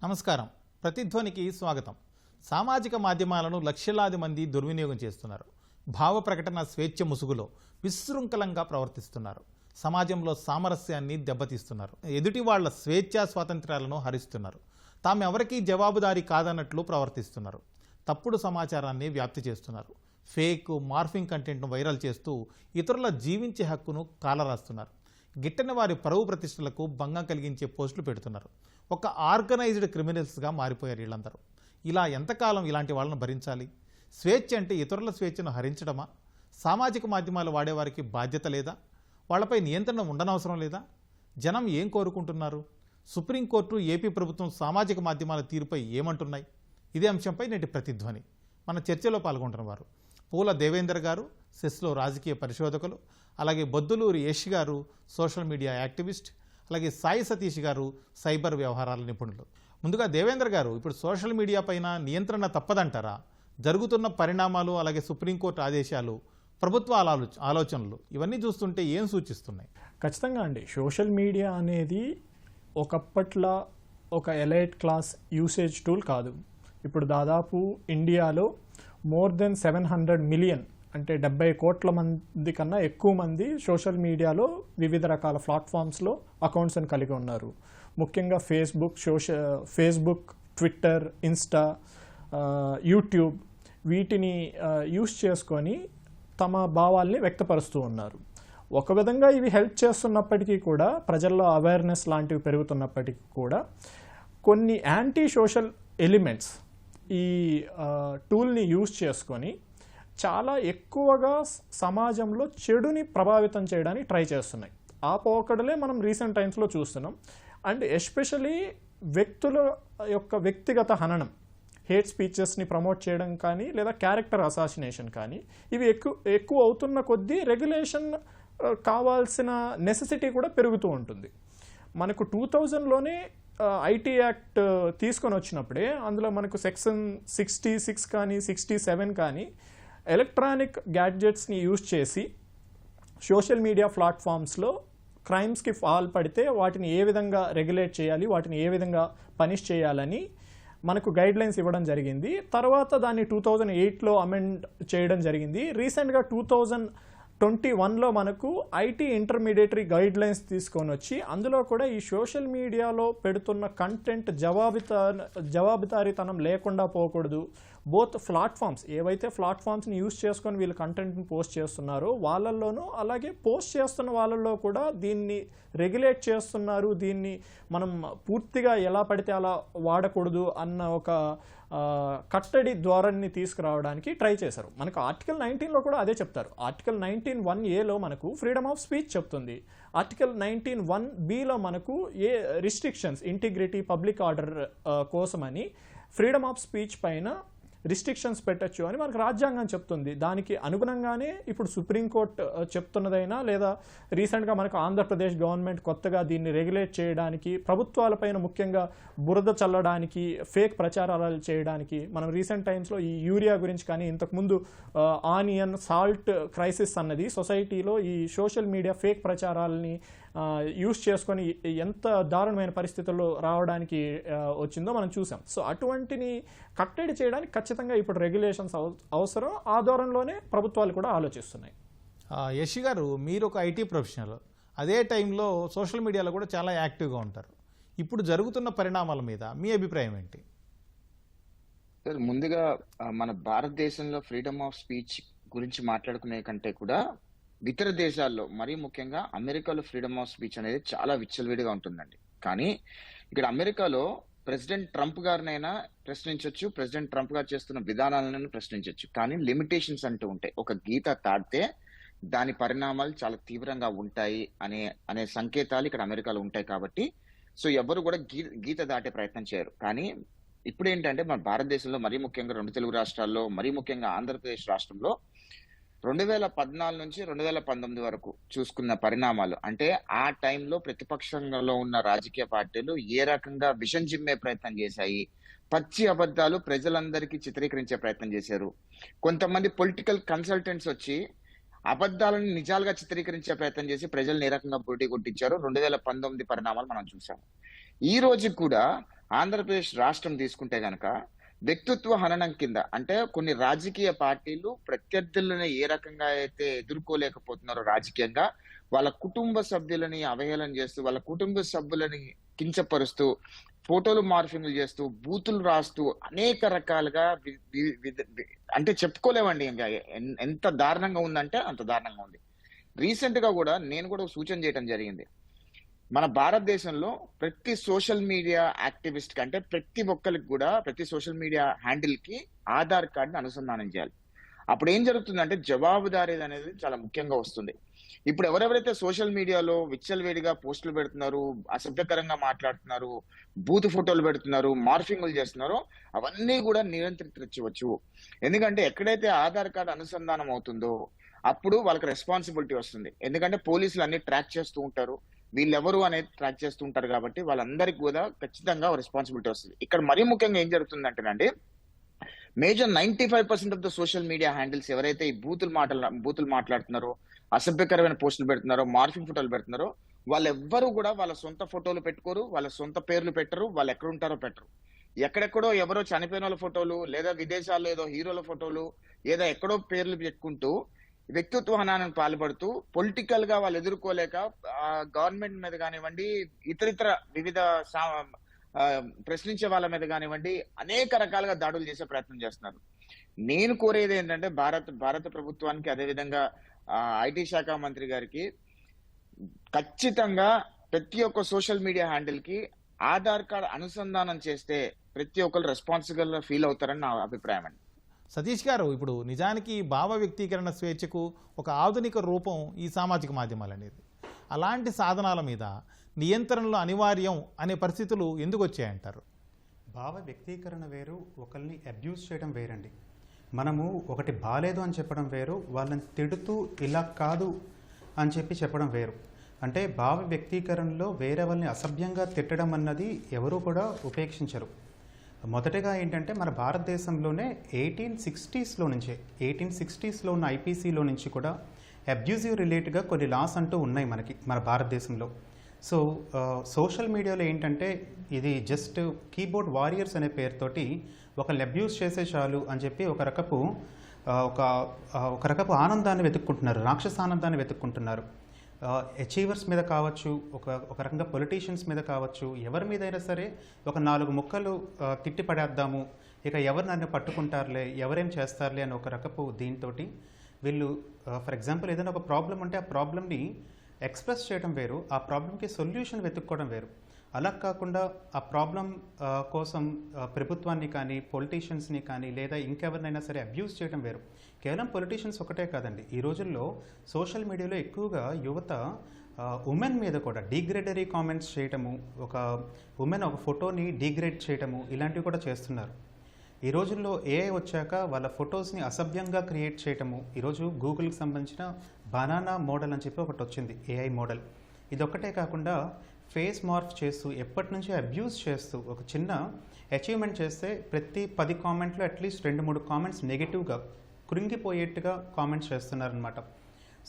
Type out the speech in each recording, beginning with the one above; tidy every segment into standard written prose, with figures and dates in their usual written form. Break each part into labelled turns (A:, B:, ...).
A: నమస్కారం. ప్రతిధ్వనికి స్వాగతం. సామాజిక మాధ్యమాలను లక్షలాది మంది దుర్వినియోగం చేస్తున్నారు. భావ ప్రకటన స్వేచ్ఛ ముసుగులో విశృంఖలంగా ప్రవర్తిస్తున్నారు. సమాజంలో సామరస్యాన్ని దెబ్బతీస్తున్నారు. ఎదుటి వాళ్ల స్వేచ్ఛా స్వాతంత్ర్యాలను హరిస్తున్నారు. తాము ఎవరికీ జవాబుదారీ కాదన్నట్లు ప్రవర్తిస్తున్నారు. తప్పుడు సమాచారాన్ని వ్యాప్తి చేస్తున్నారు. ఫేక్, మార్ఫింగ్ కంటెంట్ను వైరల్ చేస్తూ ఇతరుల జీవించే హక్కును కాలరాస్తున్నారు. గిట్టని వారి పరువు ప్రతిష్టలకు భంగం కలిగించే పోస్టులు పెడుతున్నారు. ఒక ఆర్గనైజ్డ్ క్రిమినల్స్గా మారిపోయారు వీళ్ళందరూ. ఇలా ఎంతకాలం ఇలాంటి వాళ్ళను భరించాలి? స్వేచ్ఛ అంటే ఇతరుల స్వేచ్ఛను హరించడమా? సామాజిక మాధ్యమాలు వాడేవారికి బాధ్యత లేదా? వాళ్ళపై నియంత్రణ ఉండనవసరం లేదా? జనం ఏం కోరుకుంటున్నారు? సుప్రీంకోర్టు, ఏపీ ప్రభుత్వం సామాజిక మాధ్యమాల తీరుపై ఏమంటున్నాయి? ఇదే అంశంపై నేటి ప్రతిధ్వని. మన చర్చలో పాల్గొంటున్న వారు పూల దేవేందర్ గారు, సెస్లో రాజకీయ పరిశోధకులు, అలాగే బొద్దులూరి యష్ గారు, సోషల్ మీడియా యాక్టివిస్ట్, అలాగే సాయి సతీష్ గారు, సైబర్ వ్యవహారాల నిపుణులు. ముందుగా దేవేంద్ర గారు, ఇప్పుడు సోషల్ మీడియా పైన నియంత్రణ తప్పదంటారా? జరుగుతున్న పరిణామాలు, అలాగే సుప్రీంకోర్టు ఆదేశాలు, ప్రభుత్వాల ఆలోచనలు ఇవన్నీ చూస్తుంటే ఏం సూచిస్తున్నాయి?
B: ఖచ్చితంగా అండి. సోషల్ మీడియా అనేది ఒకప్పట్లా ఒక ఎలైట్ క్లాస్ యూసేజ్ టూల్ కాదు. ఇప్పుడు దాదాపు ఇండియాలో మోర్ దెన్ 700 మిలియన్ అంటే 70 కోట్ల మంది కన్నా ఎక్కువ మంది సోషల్ మీడియాలో వివిధ రకాల ప్లాట్ఫామ్స్లో అకౌంట్స్ని కలిగి ఉన్నారు. ముఖ్యంగా ఫేస్బుక్, ట్విట్టర్, ఇన్స్టా, యూట్యూబ్ వీటిని యూస్ చేసుకొని తమ భావాల్ని వ్యక్తపరుస్తూ ఉన్నారు. ఒక విధంగా ఇవి హెల్ప్ చేస్తున్నప్పటికీ కూడా, ప్రజల్లో అవేర్నెస్ లాంటివి పెరుగుతున్నప్పటికీ కూడా, కొన్ని యాంటీ సోషల్ ఎలిమెంట్స్ ఈ టూల్ని యూజ్ చేసుకొని చాలా ఎక్కువగా సమాజంలో చెడుని ప్రభావితం చేయడానికి ట్రై చేస్తున్నాయి. ఆ పోకడలే మనం రీసెంట్ టైమ్స్లో చూస్తున్నాం. అండ్ ఎస్పెషలీ వ్యక్తుల యొక్క వ్యక్తిగత హననం, హేట్ స్పీచెస్ని ప్రమోట్ చేయడం కానీ, లేదా క్యారెక్టర్ అసాసినేషన్ కానీ, ఇవి ఎక్కువ అవుతున్న కొద్దీ రెగ్యులేషన్ కావాల్సిన నెసెసిటీ కూడా పెరుగుతూ ఉంటుంది. మనకు 2000లోనే ఐటీ యాక్ట్ తీసుకొని వచ్చినప్పుడే అందులో మనకు సెక్షన్ 66 కానీ 67 కానీ ఎలక్ట్రానిక్ గ్యాడ్జెట్స్ని యూజ్ చేసి సోషల్ మీడియా ప్లాట్ఫామ్స్లో క్రైమ్స్కి పాల్పడితే వాటిని ఏ విధంగా రెగ్యులేట్ చేయాలి, వాటిని ఏ విధంగా పనిష్ చేయాలని మనకు గైడ్ లైన్స్ ఇవ్వడం జరిగింది. తర్వాత దాన్ని 2008లో అమెండ్ చేయడం జరిగింది. రీసెంట్గా 2021లో మనకు ఐటీ ఇంటర్మీడియటరీ గైడ్ లైన్స్ తీసుకొని వచ్చి అందులో కూడా ఈ సోషల్ మీడియాలో పెడుతున్న కంటెంట్ జవాబుదారీతనం లేకుండా పోకూడదు. బోత్ ప్లాట్ఫామ్స్, ఏవైతే ప్లాట్ఫామ్స్ని యూజ్ చేసుకొని వీళ్ళు కంటెంట్ని పోస్ట్ చేస్తున్నారో వాళ్ళల్లోనూ, అలాగే పోస్ట్ చేస్తున్న వాళ్ళల్లో కూడా దీన్ని రెగ్యులేట్ చేస్తున్నారు. దీన్ని మనం పూర్తిగా ఎలా పడితే అలా వాడకూడదు అన్న ఒక కట్టడి ధోరణిని తీసుకురావడానికి ట్రై చేశారు. మనకు ఆర్టికల్ 19లో కూడా అదే చెప్తారు. ఆర్టికల్ 19(1)(a)లో మనకు ఫ్రీడమ్ ఆఫ్ స్పీచ్ చెప్తుంది. ఆర్టికల్ 19(1)(b)లో మనకు రిస్ట్రిక్షన్స్, ఇంటిగ్రిటీ, పబ్లిక్ ఆర్డర్ కోసమని ఫ్రీడమ్ ఆఫ్ స్పీచ్ పైన రిస్ట్రిక్షన్స్ పెట్టచ్చు అని మనకు రాజ్యాంగం చెప్తుంది. దానికి అనుగుణంగానే ఇప్పుడు సుప్రీంకోర్టు చెప్తున్నదైనా, లేదా రీసెంట్గా మనకు ఆంధ్రప్రదేశ్ గవర్నమెంట్ కొత్తగా దీన్ని రెగ్యులేట్ చేయడానికి, ప్రభుత్వాలపైన ముఖ్యంగా బురద చల్లడానికి, ఫేక్ ప్రచారాలు చేయడానికి, మనం రీసెంట్ టైమ్స్లో ఈ యూరియా గురించి కానీ, ఇంతకుముందు ఆనియన్, సాల్ట్ క్రైసిస్ అన్నది సొసైటీలో ఈ సోషల్ మీడియా ఫేక్ ప్రచారాలని యూస్ చేసుకొని ఎంత దారుణమైన పరిస్థితుల్లో రావడానికి వచ్చిందో మనం చూసాం. సో అటువంటిని కట్టడి చేయడానికి ఖచ్చితంగా ఇప్పుడు రెగ్యులేషన్స్ అవసరం. ఆ ధోరణిలోనే ప్రభుత్వాలు కూడా ఆలోచిస్తున్నాయి.
A: యష్ గారు, మీరు ఒక ఐటీ ప్రొఫెషనల్, అదే టైంలో సోషల్ మీడియాలో కూడా చాలా యాక్టివ్గా ఉంటారు. ఇప్పుడు జరుగుతున్న పరిణామాల మీద మీ అభిప్రాయం ఏంటి?
C: సార్, ముందుగా మన భారతదేశంలో ఫ్రీడమ్ ఆఫ్ స్పీచ్ గురించి మాట్లాడుకునే కంటే కూడా ఇతర దేశాల్లో, మరీ ముఖ్యంగా అమెరికాలో ఫ్రీడమ్ ఆఫ్ స్పీచ్ అనేది చాలా విచ్చలవిడిగా ఉంటుందండి. కానీ ఇక్కడ అమెరికాలో ప్రెసిడెంట్ ట్రంప్ గారినైనా ప్రశ్నించవచ్చు, ప్రెసిడెంట్ ట్రంప్ గారు చేస్తున్న విధానాలను ప్రశ్నించవచ్చు. కానీ లిమిటేషన్స్ అంటూ ఉంటాయి. ఒక గీత దాటితే దాని పరిణామాలు చాలా తీవ్రంగా ఉంటాయి అనే సంకేతాలు ఇక్కడ అమెరికాలో ఉంటాయి. కాబట్టి సో ఎవరు కూడా గీత దాటే ప్రయత్నం చేయరు. కానీ ఇప్పుడు ఏంటంటే మన భారతదేశంలో, మరీ ముఖ్యంగా 2 తెలుగు రాష్ట్రాల్లో, మరీ ముఖ్యంగా ఆంధ్రప్రదేశ్ రాష్ట్రంలో 2014 నుంచి 2019 వరకు చూసుకున్న పరిణామాలు, అంటే ఆ టైంలో ప్రతిపక్షంలో ఉన్న రాజకీయ పార్టీలు ఏ రకంగా విషం చిమ్మే ప్రయత్నం చేశాయి, పచ్చి అబద్ధాలు ప్రజలందరికీ చిత్రీకరించే ప్రయత్నం చేశారు. కొంతమంది పొలిటికల్ కన్సల్టెంట్స్ వచ్చి అబద్ధాలను నిజాలుగా చిత్రీకరించే ప్రయత్నం చేసి ప్రజల్ని ఏ రకంగా పోటీ కొట్టించారో 2019 పరిణామాలు మనం చూసాము. ఈ రోజు కూడా ఆంధ్రప్రదేశ్ రాష్ట్రం తీసుకుంటే గనక వ్యక్తిత్వ హననం కింద అంటే కొన్ని రాజకీయ పార్టీలు ప్రత్యర్థులను ఏ రకంగా అయితే ఎదుర్కోలేకపోతున్నారో రాజకీయంగా, వాళ్ళ కుటుంబ సభ్యులని అవహేళన చేస్తూ, వాళ్ళ కుటుంబ సభ్యులని కించపరుస్తూ, ఫోటోలు మార్ఫింగ్లు చేస్తూ, బూతులు రాస్తూ అనేక రకాలుగా అంటే చెప్పుకోలేమండి. ఇంకా ఎంత దారుణంగా ఉందంటే అంత దారుణంగా ఉంది. రీసెంట్ గా కూడా నేను కూడా ఒక సూచన చేయడం జరిగింది. మన భారతదేశంలో ప్రతి సోషల్ మీడియా యాక్టివిస్ట్ కి, అంటే ప్రతి ఒక్కరికి కూడా ప్రతి సోషల్ మీడియా హ్యాండిల్ కి ఆధార్ కార్డుని అనుసంధానం చేయాలి. అప్పుడు ఏం జరుగుతుందంటే జవాబుదారీ అనేది చాలా ముఖ్యంగా వస్తుంది. ఇప్పుడు ఎవరెవరైతే సోషల్ మీడియాలో విచ్చలవేడిగా పోస్టులు పెడుతున్నారు, అసభ్యకరంగా మాట్లాడుతున్నారు, బూత్ ఫోటోలు పెడుతున్నారు, మార్ఫింగ్లు చేస్తున్నారో అవన్నీ కూడా నియంత్రించవచ్చు. ఎందుకంటే ఎక్కడైతే ఆధార్ కార్డు అనుసంధానం అవుతుందో అప్పుడు వాళ్ళకి రెస్పాన్సిబిలిటీ వస్తుంది. ఎందుకంటే పోలీసులు అన్ని ట్రాక్ చేస్తూ ఉంటారు, వీళ్ళెవరు అనేది ట్రాక్ చేస్తూ ఉంటారు, కాబట్టి వాళ్ళందరికీ కూడా ఖచ్చితంగా రెస్పాన్సిబిలిటీ వస్తుంది. ఇక్కడ మరీ ముఖ్యంగా ఏం జరుగుతుందంటేనండి, major 95% of the social media handles ఎవరైతే ఈ బూతులు మాట్లాడుతున్నారో, అసభ్యకరమైన పోస్టులు పెడుతున్నారో, మార్ఫింగ్ ఫోటోలు పెడుతున్నారో, వాళ్ళెవ్వరూ కూడా వాళ్ళ సొంత ఫోటోలు పెట్టుకోరు, వాళ్ళ సొంత పేర్లు పెట్టరు, వాళ్ళు ఎక్కడ ఉంటారో పెట్టరు. ఎక్కడెక్కడో ఎవరో చనిపోయిన వాళ్ళ ఫోటోలు, లేదా విదేశాల్లో ఏదో హీరోల ఫోటోలు, ఏదో ఎక్కడో పేర్లు పెట్టుకుంటూ వ్యక్తిత్వ హననానికి పాల్పడుతూ పొలిటికల్ గా వాళ్ళు ఎదుర్కోలేక గవర్నమెంట్ మీద కానివ్వండి, ఇతరితర వివిధ ప్రశ్నించే వాళ్ళ మీద కానివ్వండి అనేక రకాలుగా దాడులు చేసే ప్రయత్నం చేస్తున్నారు. నేను కోరేది ఏంటంటే భారత ప్రభుత్వానికి, అదేవిధంగా ఐటీ శాఖ మంత్రి గారికి ఖచ్చితంగా ప్రతి ఒక్క సోషల్ మీడియా హ్యాండిల్ కి ఆధార్ కార్డ్ అనుసంధానం చేస్తే ప్రతి ఒక్కరు రెస్పాన్సిబుల్ గా ఫీల్ అవుతారని నా అభిప్రాయం అండి.
A: సతీష్ గారు, ఇప్పుడు నిజానికి భావ వ్యక్తీకరణ స్వేచ్ఛకు ఒక ఆధునిక రూపం ఈ సామాజిక మాధ్యమాలు అనేది. అలాంటి సాధనాల మీద నియంత్రణలు అనివార్యం అనే పరిస్థితులు ఎందుకు వచ్చాయంటారు?
D: భావ వ్యక్తీకరణ వేరు, ఒకరిని అబ్యూజ్ చేయడం వేరండి. మనము ఒకటి బాలేదు అని చెప్పడం వేరు, వాళ్ళని తిడుతూ ఇలా కాదు అని చెప్పడం వేరు. అంటే భావ వ్యక్తీకరణలో వేరే వాళ్ళని అసభ్యంగా తిట్టడం అన్నది ఎవరూ కూడా ఉపేక్షించరు. మొదటగా ఏంటంటే మన భారతదేశంలోనే 1860s ఉన్న ఐపీసీలో నుంచి కూడా అబ్యూజివ్ రిలేటెడ్గా కొన్ని లాస్ అంటూ ఉన్నాయి మన భారతదేశంలో. సో సోషల్ మీడియాలో ఏంటంటే ఇది జస్ట్ కీబోర్డ్ వారియర్స్ అనే పేరుతోటి ఒకళ్ళని అబ్యూజ్ చేసే చాలు అని చెప్పి ఒక రకపు ఆనందాన్ని వెతుక్కుంటున్నారు, రాక్షస ఆనందాన్ని వెతుక్కుంటున్నారు. అచీవర్స్ మీద కావచ్చు, ఒక రకంగా పొలిటీషియన్స్ మీద కావచ్చు, ఎవరి మీద అయినా సరే ఒక 4 ముక్కలు తిట్టి పడేద్దాము, ఇక ఎవరు నన్ను పట్టుకుంటారులే, ఎవరేం చేస్తారులే అని ఒక రకపు దీంతో వీళ్ళు ఫర్ ఎగ్జాంపుల్ ఏదైనా ఒక ప్రాబ్లం ఉంటే ఆ ప్రాబ్లమ్ని ఎక్స్ప్రెస్ చేయడం వేరు, ఆ ప్రాబ్లంకి సొల్యూషన్ వెతుక్కోవడం వేరు. అలా కాకుండా ఆ ప్రాబ్లం కోసం ప్రభుత్వాన్ని కానీ, పొలిటీషియన్స్ని కానీ, లేదా ఇంకెవరినైనా సరే అబ్యూజ్ చేయడం వేరు. కేవలం పొలిటీషియన్స్ ఒకటే కాదండి, ఈ రోజుల్లో సోషల్ మీడియాలో ఎక్కువగా యువత ఉమెన్ మీద కూడా డీగ్రేడరీ కామెంట్స్ చేయటము, ఒక ఉమెన్ ఒక ఫోటోని డీగ్రేడ్ చేయటము, ఇలాంటివి కూడా చేస్తున్నారు. ఈ రోజుల్లో ఏఐ వచ్చాక వాళ్ళ ఫొటోస్ని అసభ్యంగా క్రియేట్ చేయటము, ఈరోజు గూగుల్కి సంబంధించిన బనానా మోడల్ అని చెప్పి ఒకటి వచ్చింది, ఏఐ మోడల్. ఇదొక్కటే కాకుండా ఫేస్ మార్ఫ్ చేస్తూ ఎప్పటి నుంచో అబ్యూజ్ చేస్తూ ఒక చిన్న అచీవ్మెంట్ చేస్తే ప్రతి 10 కామెంట్లో అట్లీస్ట్ 2-3 కామెంట్స్ నెగిటివ్గా కృంగిపోయేట్టుగా కామెంట్స్ చేస్తున్నారనమాట.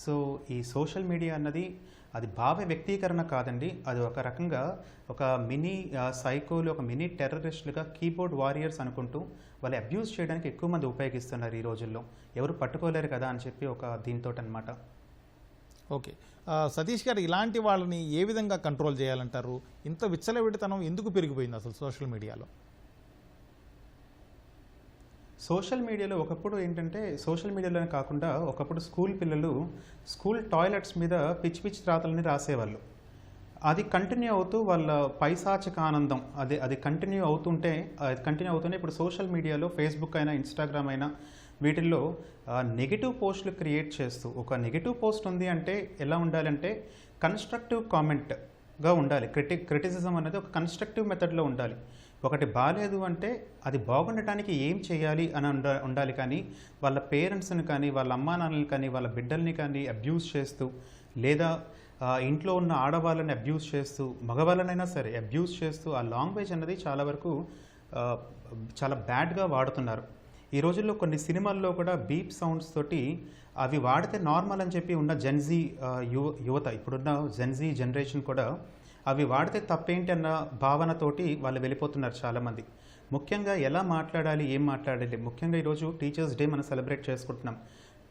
D: సో ఈ సోషల్ మీడియా అన్నది అది భావ వ్యక్తీకరణ కాదండి, అది ఒక రకంగా ఒక మినీ సైకోలు, ఒక మినీ టెర్రరిస్టులుగా కీబోర్డ్ వారియర్స్ అనుకుంటూ వాళ్ళు అబ్యూజ్ చేయడానికి ఎక్కువ మంది ఉపయోగిస్తున్నారు ఈ రోజుల్లో. ఎవరు పట్టుకోలేరు కదా అని చెప్పి ఒక దీంతో అనమాట.
A: ఓకే, సతీష్ గారు, ఇలాంటి వాళ్ళని ఏ విధంగా కంట్రోల్ చేయాలంటారు? ఇంత విచ్చలవిడితనం ఎందుకు పెరిగిపోయింది అసలు సోషల్ మీడియాలో?
D: సోషల్ మీడియాలో ఒకప్పుడు ఏంటంటే, సోషల్ మీడియాలోనే కాకుండా ఒకప్పుడు స్కూల్ పిల్లలు స్కూల్ టాయిలెట్స్ మీద పిచ్చి పిచ్చి రాతలని రాసేవాళ్ళు. అది కంటిన్యూ అవుతూ వాళ్ళ పైశాచిక ఆనందం అది కంటిన్యూ అవుతుంటే ఇప్పుడు సోషల్ మీడియాలో ఫేస్బుక్ అయినా, ఇన్స్టాగ్రామ్ అయినా వీటిల్లో నెగిటివ్ పోస్టులు క్రియేట్ చేస్తూ, ఒక నెగిటివ్ పోస్ట్ ఉంది అంటే ఎలా ఉండాలంటే కన్స్ట్రక్టివ్ కామెంట్గా ఉండాలి. క్రిటిసిజం అనేది ఒక కన్స్ట్రక్టివ్ మెథడ్లో ఉండాలి. ఒకటి బాగాలేదు అంటే అది బాగుండటానికి ఏం చేయాలి అని ఉండాలి. కానీ వాళ్ళ పేరెంట్స్ని కానీ, వాళ్ళ అమ్మా నాన్నని కానీ, వాళ్ళ బిడ్డల్ని కానీ అబ్యూజ్ చేస్తూ, లేదా ఇంట్లో ఉన్న ఆడవాళ్ళని అబ్యూజ్ చేస్తూ, మగవాళ్ళనైనా సరే అబ్యూజ్ చేస్తూ ఆ లాంగ్వేజ్ అన్నది చాలా వరకు చాలా బ్యాడ్గా వాడుతున్నారు. ఈ రోజుల్లో కొన్ని సినిమాల్లో కూడా బీప్ సౌండ్స్ తోటి అవి వాడితే నార్మల్ అని చెప్పి ఉన్న జెన్జీ యువత, ఇప్పుడున్న జెన్జీ జనరేషన్ కూడా అవి వాడితే తప్పేంటి అన్న భావనతోటి వాళ్ళు వెళ్ళిపోతున్నారు చాలామంది. ముఖ్యంగా ఎలా మాట్లాడాలి, ఏం మాట్లాడాలి, ముఖ్యంగా ఈరోజు టీచర్స్ డే మనం సెలబ్రేట్ చేసుకుంటున్నాం.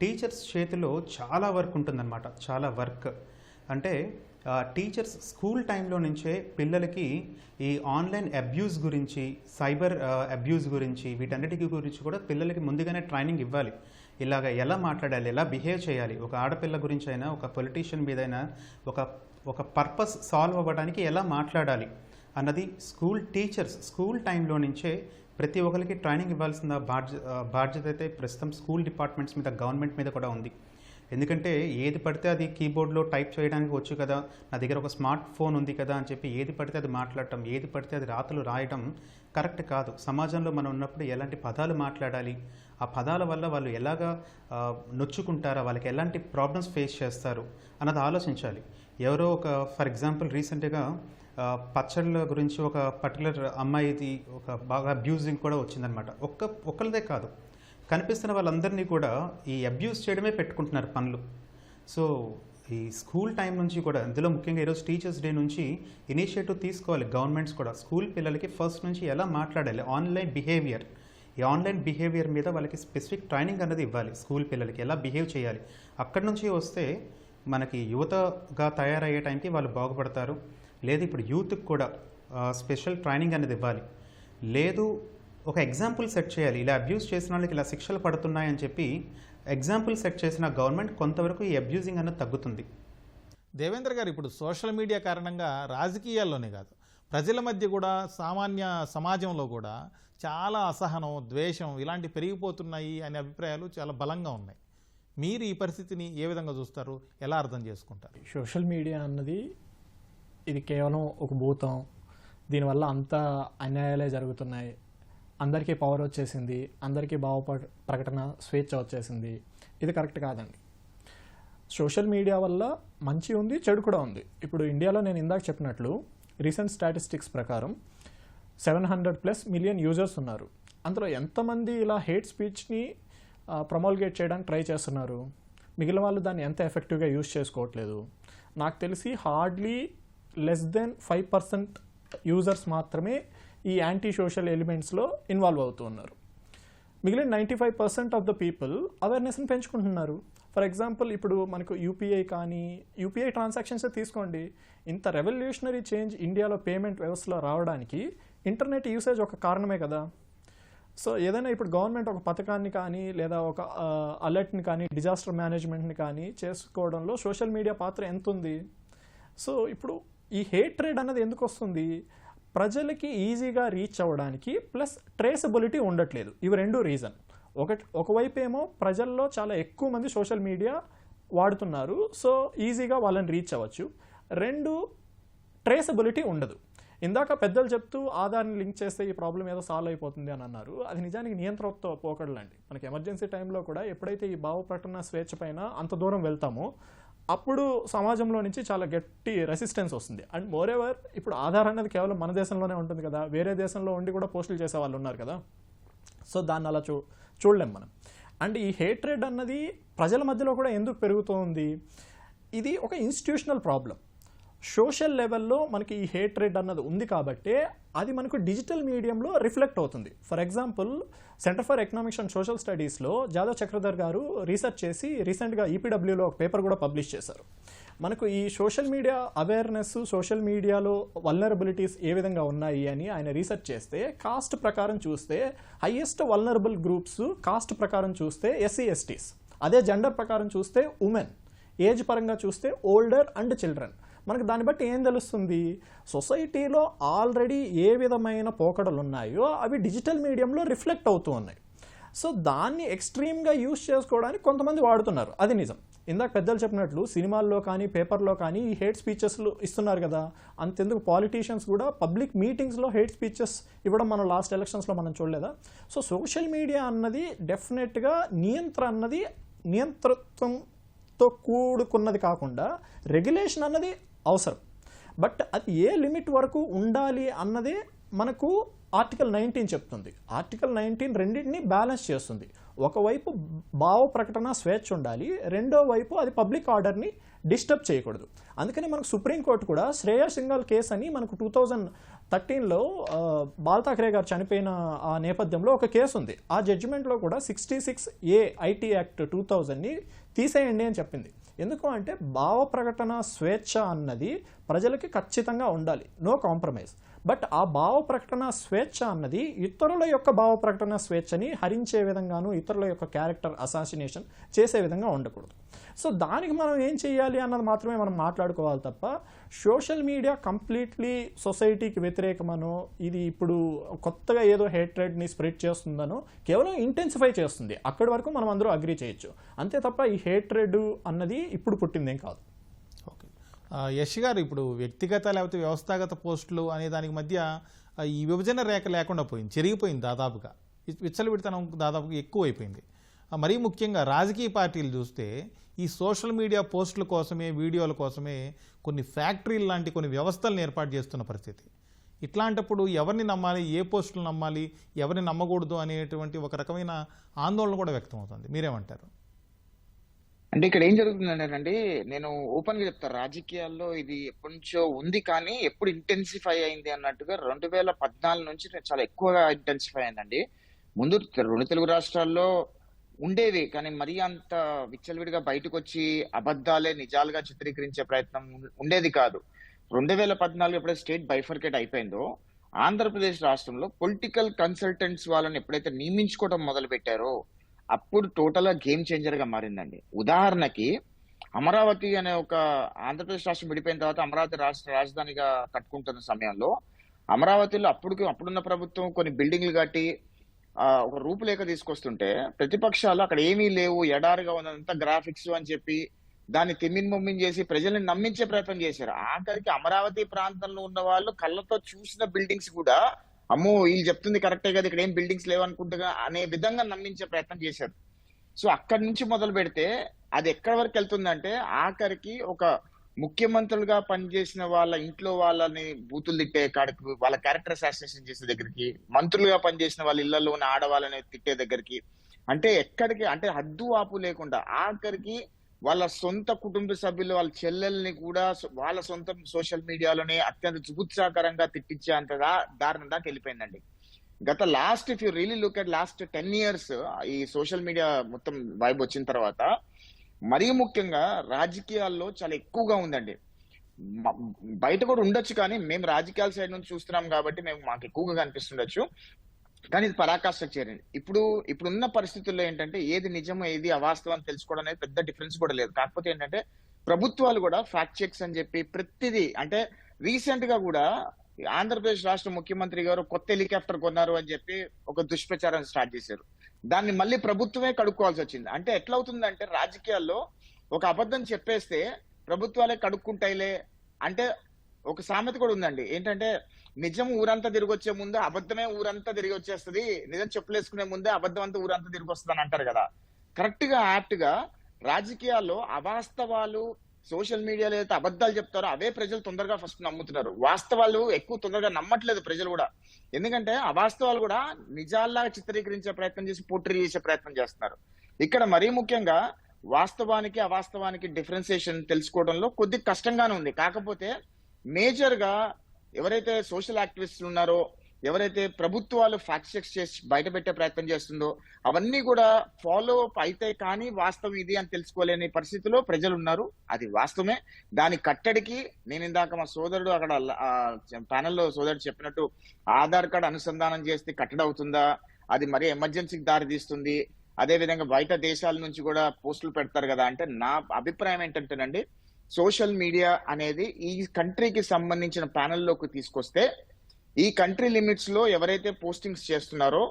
D: టీచర్స్ చేతిలో చాలా వర్క్ ఉంటుందన్నమాట, చాలా వర్క్. అంటే టీచర్స్ స్కూల్ టైంలో నుంచే పిల్లలకి ఈ ఆన్లైన్ అబ్యూస్ గురించి, సైబర్ అబ్యూస్ గురించి, వీటన్నిటికీ గురించి కూడా పిల్లలకి ముందుగానే ట్రైనింగ్ ఇవ్వాలి. ఇలాగ ఎలా మాట్లాడాలి, ఎలా బిహేవ్ చేయాలి, ఒక ఆడపిల్ల గురించి అయినా, ఒక పొలిటీషియన్ మీదైనా, ఒక పర్పస్ సాల్వ్ అవ్వడానికి ఎలా మాట్లాడాలి అన్నది స్కూల్ టీచర్స్ స్కూల్ టైంలో నుంచే ప్రతి ఒక్కరికి ట్రైనింగ్ ఇవ్వాల్సిన బాధ్యత అయితే ప్రస్తుతం స్కూల్ డిపార్ట్మెంట్స్ మీద, గవర్నమెంట్ మీద కూడా ఉంది. ఎందుకంటే ఏది పడితే అది కీబోర్డ్లో టైప్ చేయడానికి వచ్చు కదా, నా దగ్గర ఒక స్మార్ట్ ఫోన్ ఉంది కదా అని చెప్పి ఏది పడితే అది మాట్లాడటం, ఏది పడితే అది రాతలు రాయటం కరెక్ట్ కాదు. సమాజంలో మనం ఉన్నప్పుడు ఎలాంటి పదాలు మాట్లాడాలి, ఆ పదాల వల్ల వాళ్ళు ఎలాగా నొచ్చుకుంటారా, వాళ్ళకి ఎలాంటి ప్రాబ్లమ్స్ ఫేస్ చేస్తారు అన్నది ఆలోచించాలి. ఎవరో ఒక ఫర్ ఎగ్జాంపుల్ రీసెంట్గా పచ్చళ్ళ గురించి ఒక పర్టికులర్ అమ్మాయిది ఒక బాగా అబ్యూజింగ్ కూడా వచ్చిందనమాట. ఒక్కరిదే కాదు, కనిపిస్తున్న వాళ్ళందరినీ కూడా ఈ అబ్యూస్ చేయడమే పెట్టుకుంటున్నారు పనులు. సో ఈ స్కూల్ టైం నుంచి కూడా, ఇందులో ముఖ్యంగా ఈరోజు టీచర్స్ డే నుంచి ఇనిషియేటివ్ తీసుకోవాలి గవర్నమెంట్స్ కూడా. స్కూల్ పిల్లలకి ఫస్ట్ నుంచి ఎలా మాట్లాడాలి, ఆన్లైన్ బిహేవియర్, ఈ ఆన్లైన్ బిహేవియర్ మీద వాళ్ళకి స్పెసిఫిక్ ట్రైనింగ్ అనేది ఇవ్వాలి. స్కూల్ పిల్లలకి ఎలా బిహేవ్ చేయాలి, అక్కడి నుంచి వస్తే మనకి యువతగా తయారయ్యే టైంకి వాళ్ళు బాగుపడతారు. లేదు ఇప్పుడు యూత్కి కూడా స్పెషల్ ట్రైనింగ్ అనేది ఇవ్వాలి. లేదు ఒక ఎగ్జాంపుల్ సెట్ చేయాలి, ఇలా అబ్యూస్ చేసిన వాళ్ళకి ఇలా శిక్షలు పడుతున్నాయని చెప్పి ఎగ్జాంపుల్ సెట్ చేసిన గవర్నమెంట్ కొంతవరకు ఈ అబ్యూజింగ్ అనేది తగ్గుతుంది.
A: దేవేంద్ర గారు, ఇప్పుడు సోషల్ మీడియా కారణంగా రాజకీయాల్లోనే కాదు, ప్రజల మధ్య కూడా, సామాన్య సమాజంలో కూడా చాలా అసహనం, ద్వేషం ఇలాంటి పెరిగిపోతున్నాయి అనే అభిప్రాయాలు చాలా బలంగా ఉన్నాయి. మీరు ఈ పరిస్థితిని ఏ విధంగా చూస్తారు, ఎలా అర్థం చేసుకుంటారు?
B: సోషల్ మీడియా అన్నది ఇది కేవలం ఒక భూతం, దీనివల్ల అంత అన్యాయాలే జరుగుతున్నాయి, అందరికీ పవర్ వచ్చేసింది, అందరికీ ప్రకటన స్వేచ్ఛ వచ్చేసింది, ఇది కరెక్ట్ కాదండి. సోషల్ మీడియా వల్ల మంచి ఉంది, చెడు కూడా ఉంది. ఇప్పుడు ఇండియాలో నేను ఇందాక చెప్పినట్లు రీసెంట్ స్టాటిస్టిక్స్ ప్రకారం 700+ మిలియన్ యూజర్స్ ఉన్నారు. అందులో ఎంతమంది ఇలా హేట్ స్పీచ్ని ప్రమోల్గేట్ చేయడానికి ట్రై చేస్తున్నారు, మిగిలిన వాళ్ళు దాన్ని ఎంత ఎఫెక్టివ్గా యూజ్ చేసుకోవట్లేదు. నాకు తెలిసి హార్డ్లీ లెస్ దెన్ 5% యూజర్స్ మాత్రమే ఈ యాంటీ సోషల్ ఎలిమెంట్స్లో ఇన్వాల్వ్ అవుతూ ఉన్నారు. మిగిలిన 95% ఆఫ్ ద పీపుల్ అవేర్నెస్ని పెంచుకుంటున్నారు. ఫర్ ఎగ్జాంపుల్ ఇప్పుడు మనకు యూపీఐ ట్రాన్సాక్షన్సే తీసుకోండి. ఇంత రెవల్యూషనరీ చేంజ్ ఇండియాలో పేమెంట్ వ్యవస్థలో రావడానికి ఇంటర్నెట్ యూసేజ్ ఒక కారణమే కదా. సో ఏదైనా ఇప్పుడు గవర్నమెంట్ ఒక పథకాన్ని కానీ, లేదా ఒక అలర్ట్ని కానీ, డిజాస్టర్ మేనేజ్మెంట్ని కానీ చేసుకోవడంలో సోషల్ మీడియా పాత్ర ఎంత ఉంది? సో ఇప్పుడు ఈ హేట్రేడ్ అన్నది ఎందుకు వస్తుంది? ప్రజలకి ఈజీగా రీచ్ అవ్వడానికి, ప్లస్ ట్రేసబిలిటీ ఉండట్లేదు. ఇవి రెండు రీజన్. ఒకవైపు ఏమో ప్రజల్లో చాలా ఎక్కువ మంది సోషల్ మీడియా వాడుతున్నారు, సో ఈజీగా వాళ్ళని రీచ్ అవ్వచ్చు. రెండు, ట్రేసబిలిటీ ఉండదు. ఇందాక పెద్దలు చెప్తూ ఆధార్ని లింక్ చేస్తే ఈ ప్రాబ్లం ఏదో సాల్వ్ అయిపోతుంది అని అన్నారు. అది నిజానికి నియంత్రణతో పోకడలండి. మనకి ఎమర్జెన్సీ టైంలో కూడా ఎప్పుడైతే ఈ భావ ప్రకటన స్వేచ్ఛ పైన అంత దూరం వెళ్తామో అప్పుడు సమాజంలో నుంచి చాలా గట్టి రెసిస్టెన్స్ వస్తుంది. అండ్ మోరెవర్ ఇప్పుడు ఆధార్ అనేది కేవలం మన దేశంలోనే ఉంటుంది కదా, వేరే దేశంలో ఉండి కూడా పోస్టులు చేసే వాళ్ళు ఉన్నారు కదా. సో దాన్ని అలా చూడలేం మనం. అండ్ ఈ హేట్రేడ్ అన్నది ప్రజల మధ్యలో కూడా ఎందుకు పెరుగుతోంది? ఇది ఒక ఇన్స్టిట్యూషనల్ ప్రాబ్లం. సోషల్ లెవెల్లో మనకి ఈ హేట్రేడ్ అన్నది ఉంది కాబట్టి అది మనకు డిజిటల్ మీడియంలో రిఫ్లెక్ట్ అవుతుంది. For example centre for economics and social స్టడీస్లో జాదవ్ చక్రధర్ గారు రీసెర్చ్ చేసి రీసెంట్గా ఈపీడబ్ల్యూలో ఒక పేపర్ కూడా పబ్లిష్ చేశారు. మనకు ఈ సోషల్ మీడియా అవేర్నెస్, సోషల్ మీడియాలో వల్నరబిలిటీస్ ఏ విధంగా ఉన్నాయి అని ఆయన రీసెర్చ్ చేస్తే, కాస్ట్ ప్రకారం చూస్తే హైయెస్ట్ వల్నరబుల్ గ్రూప్స్ కాస్ట్ ప్రకారం చూస్తే SC/STs, అదే జెండర్ ప్రకారం చూస్తే ఉమెన్, ఏజ్ పరంగా చూస్తే ఓల్డర్ అండ్ చిల్డ్రన్. మనకు దాన్ని బట్టి ఏం తెలుస్తుంది? సొసైటీలో ఆల్రెడీ ఏ విధమైన పోకడలు ఉన్నాయో అవి డిజిటల్ మీడియంలో రిఫ్లెక్ట్ అవుతూ ఉన్నాయి. సో దాన్ని ఎక్స్ట్రీమ్గా యూజ్ చేసుకోవడానికి కొంతమంది వాడుతున్నారు, అది నిజం. ఇందాక పెద్దలు చెప్పినట్లు సినిమాల్లో కానీ, పేపర్లో కానీ ఈ హేట్ స్పీచెస్లు ఇస్తున్నారు కదా. అంతెందుకు పాలిటీషియన్స్ కూడా పబ్లిక్ మీటింగ్స్లో హేట్ స్పీచెస్ ఇవ్వడం మనం లాస్ట్ ఎలక్షన్స్లో మనం చూడలేదా? సో సోషల్ మీడియా అన్నది డెఫినెట్గా నియంతృత్వంతో కూడుకున్నది కాకుండా రెగ్యులేషన్ అన్నది అవసరం. బట్ అది ఏ లిమిట్ వరకు ఉండాలి అన్నదే మనకు ఆర్టికల్ 19 చెప్తుంది. ఆర్టికల్ 19 రెండింటిని బ్యాలెన్స్ చేస్తుంది. ఒకవైపు భావ ప్రకటన స్వేచ్ఛ ఉండాలి, రెండో వైపు అది పబ్లిక్ ఆర్డర్ని డిస్టర్బ్ చేయకూడదు. అందుకని మనకు సుప్రీంకోర్టు కూడా శ్రేయా సింఘాల్ కేసు అని మనకు 2013లో బాల్ ఠాక్రే గారు చనిపోయిన ఆ నేపథ్యంలో ఒక కేసు ఉంది. ఆ జడ్జిమెంట్లో కూడా 66A IT యాక్ట్ 2000ని తీసేయండి అని చెప్పింది. ఎందుకు అంటే భావ ప్రకటన స్వేచ్ఛ అన్నది ప్రజలకి ఖచ్చితంగా ఉండాలి, నో కాంప్రమైజ్. బట్ ఆ భావ ప్రకటన స్వేచ్ఛ అన్నది ఇతరుల యొక్క భావ ప్రకటన స్వేచ్ఛని హరించే విధంగాను, ఇతరుల యొక్క క్యారెక్టర్ అసాసినేషన్ చేసే విధంగా ఉండకూడదు. సో దానికి మనం ఏం చేయాలి అన్నది మాత్రమే మనం మాట్లాడుకోవాలి తప్ప సోషల్ మీడియా కంప్లీట్లీ సొసైటీకి వ్యతిరేకమనో, ఇది ఇప్పుడు కొత్తగా ఏదో హేట్రెడ్ని స్ప్రెడ్ చేస్తుందనో కేవలం ఇంటెన్సిఫై చేస్తుంది. అక్కడి వరకు మనం అందరూ అగ్రీ చేయొచ్చు, అంతే తప్ప ఈ హేట్రెడ్ అన్నది ఇప్పుడు పుట్టిందేం కాదు.
A: ఓకే, యష్ గారు, ఇప్పుడు వ్యక్తిగత లేకపోతే వ్యవస్థాగత పోస్టులు అనే దానికి మధ్య ఈ విభజన రేఖ లేకుండా పోయింది, చెరిగిపోయింది దాదాపుగా. విచ్చలవిడితనం దాదాపుగా ఎక్కువైపోయింది. మరీ ముఖ్యంగా రాజకీయ పార్టీలు చూస్తే ఈ సోషల్ మీడియా పోస్టుల కోసమే, వీడియోల కోసమే కొన్ని ఫ్యాక్టరీలు లాంటి కొన్ని వ్యవస్థలను ఏర్పాటు చేస్తున్న పరిస్థితి. ఇట్లాంటప్పుడు ఎవరిని నమ్మాలి, ఏ పోస్టులు నమ్మాలి, ఎవరిని నమ్మకూడదు అనేటువంటి ఒక రకమైన ఆందోళన కూడా వ్యక్తం అవుతుంది. మీరేమంటారు?
C: అంటే ఇక్కడ ఏం జరుగుతుందంటేనండి, నేను ఓపెన్ గా చెప్తాను, రాజకీయాల్లో ఇది ఎప్పటి నుంచో ఉంది, కానీ ఎప్పుడు ఇంటెన్సిఫై అయింది అన్నట్టుగా 2014 నుంచి చాలా ఎక్కువగా ఇంటెన్సిఫై అయిందండి. ముందు 2 తెలుగు రాష్ట్రాల్లో ఉండేవి, కానీ మరీ అంత విచ్చలవిడిగా బయటకు వచ్చి అబద్ధాలే నిజాలుగా చిత్రీకరించే ప్రయత్నం ఉండేది కాదు. 2014 ఎప్పుడైతే స్టేట్ బైఫర్కేట్ అయిపోయిందో, ఆంధ్రప్రదేశ్ రాష్ట్రంలో పొలిటికల్ కన్సల్టెంట్స్ వాళ్ళని ఎప్పుడైతే నియమించుకోవడం మొదలు పెట్టారో అప్పుడు టోటల్ గా గేమ్ చేంజర్ గా మారిందండి. ఉదాహరణకి అమరావతి అనే ఒక ఆంధ్రప్రదేశ్ రాష్ట్రం విడిపోయిన తర్వాత అమరావతి రాష్ట్ర రాజధానిగా కట్టుకుంటున్న సమయంలో అమరావతిలో అప్పుడున్న ప్రభుత్వం కొన్ని బిల్డింగ్లు కట్టి ఒక రూపురేఖ తీసుకొస్తుంటే ప్రతిపక్షాలు అక్కడ ఏమీ లేవు, ఎడారిగా ఉన్నంత గ్రాఫిక్స్ అని చెప్పి దాన్ని తిమ్మిన్ చేసి ప్రజల్ని నమ్మించే ప్రయత్నం చేశారు. ఆఖరికి అమరావతి ప్రాంతంలో ఉన్న వాళ్ళు కళ్ళతో చూసిన బిల్డింగ్స్ కూడా అమ్మో వీళ్ళు చెప్తుంది కరెక్టే కదా, ఇక్కడ ఏం బిల్డింగ్స్ లేవనుకుంటుగా అనే విధంగా నమ్మించే ప్రయత్నం చేశారు. సో అక్కడి నుంచి మొదలు పెడితే అది ఎక్కడి వరకు వెళ్తుందంటే ఆఖరికి ఒక ముఖ్యమంత్రులుగా పనిచేసిన వాళ్ళ ఇంట్లో వాళ్ళని బూతులు తిట్టే కాడికి, వాళ్ళ క్యారెక్టర్ అసాసినేషన్ చేసే దగ్గరికి, మంత్రులుగా పనిచేసిన వాళ్ళ ఇళ్లలో ఉన్న ఆడవాళ్ళని తిట్టే దగ్గరికి, అంటే ఎక్కడికి అంటే హద్దు ఆపు లేకుండా ఆఖరికి వాళ్ళ సొంత కుటుంబ సభ్యులు, వాళ్ళ చెల్లెల్ని కూడా వాళ్ళ సొంత సోషల్ మీడియాలోనే అత్యంత జుగుత్సాకరంగా తిట్టించే అంతగా దారుణం దాకా వెళ్ళిపోయిందండి. గత lost if you really look at last 10 years ఈ సోషల్ మీడియా మొత్తం వైబ్ వచ్చిన తర్వాత మరీ ముఖ్యంగా రాజకీయాల్లో చాలా ఎక్కువగా ఉందండి. బయట కూడా ఉండొచ్చు, కానీ మేము రాజకీయాల సైడ్ నుంచి చూస్తున్నాం కాబట్టి మాకు ఎక్కువగా కనిపిస్తుండొచ్చు, కానీ ఇది పరాకాష్ఠ చేరింది. ఇప్పుడున్న పరిస్థితుల్లో ఏంటంటే ఏది నిజమో ఏది అవాస్తవం అని తెలుసుకోవడం అనేది పెద్ద డిఫరెన్స్ కూడా లేదు. కాకపోతే ఏంటంటే ప్రభుత్వాలు కూడా ఫ్యాక్ట్ చెక్స్ అని చెప్పి ప్రతిదీ, అంటే రీసెంట్ గా కూడా ఆంధ్రప్రదేశ్ రాష్ట్ర ముఖ్యమంత్రి గారు కొత్త హెలికాప్టర్ కొన్నారు అని చెప్పి ఒక దుష్ప్రచారం స్టార్ట్ చేశారు. దాన్ని మళ్ళీ ప్రభుత్వమే కడుక్కోవాల్సి వచ్చింది. అంటే ఎట్లా అవుతుందంటే రాజకీయాల్లో ఒక అబద్ధం చెప్పేస్తే ప్రభుత్వాలే కడుక్కుంటాయిలే అంటే ఒక సామెత కూడా ఉందండి, ఏంటంటే నిజం ఊరంతా తిరిగి వచ్చే ముందు అబద్ధమే ఊరంతా తిరిగి వచ్చేస్తుంది, నిజం చెప్పులేసుకునే ముందే అబద్ధం అంతా ఊరంతా తిరిగి వస్తుంది అని అంటారు కదా. కరెక్ట్ గా యాప్ట్ గా రాజకీయాల్లో అవాస్తవాలు సోషల్ మీడియాలో అయితే అబద్ధాలు చెప్తారో అవే ప్రజలు తొందరగా ఫస్ట్ నమ్ముతున్నారు. వాస్తవాలు ఎక్కువ తొందరగా నమ్మట్లేదు ప్రజలు కూడా, ఎందుకంటే అవాస్తవాలు కూడా నిజాల్లాగా చిత్రీకరించే ప్రయత్నం చేసి పోర్ట్రీ చేసే ప్రయత్నం చేస్తున్నారు. ఇక్కడ మరీ ముఖ్యంగా వాస్తవానికి అవాస్తవానికి డిఫరెన్సియేషన్ తెలుసుకోవడంలో కొద్ది కష్టంగానే ఉంది. కాకపోతే మేజర్ గా ఎవరైతే సోషల్ యాక్టివిస్టులు ఉన్నారో, ఎవరైతే ప్రభుత్వాలు ఫ్యాక్ట్ చెక్స్ చేసి బయట పెట్టే ప్రయత్నం చేస్తుందో అవన్నీ కూడా ఫాలో అప్ అయితే కానీ వాస్తవం ఇది అని తెలుసుకోలేని పరిస్థితిలో ప్రజలు ఉన్నారు. అది వాస్తవమే. దాని కట్టడికి నేను ఇందాక మా సోదరుడు అక్కడ ప్యానెల్లో సోదరుడు చెప్పినట్టు ఆధార్ కార్డు అనుసంధానం చేస్తే కట్టడి అవుతుందా, అది మరీ ఎమర్జెన్సీకి దారి తీస్తుంది, అదే విధంగా బయట దేశాల నుంచి కూడా పోస్టులు పెడతారు కదా. అంటే నా అభిప్రాయం ఏంటంటేనండి, సోషల్ మీడియా అనేది ఈ కంట్రీకి సంబంధించిన ప్యానెల్లోకి తీసుకొస్తే ఈ కంట్రీ లిమిట్స్ లో ఎవరైతే పోస్టింగ్స్ చేస్తున్నారో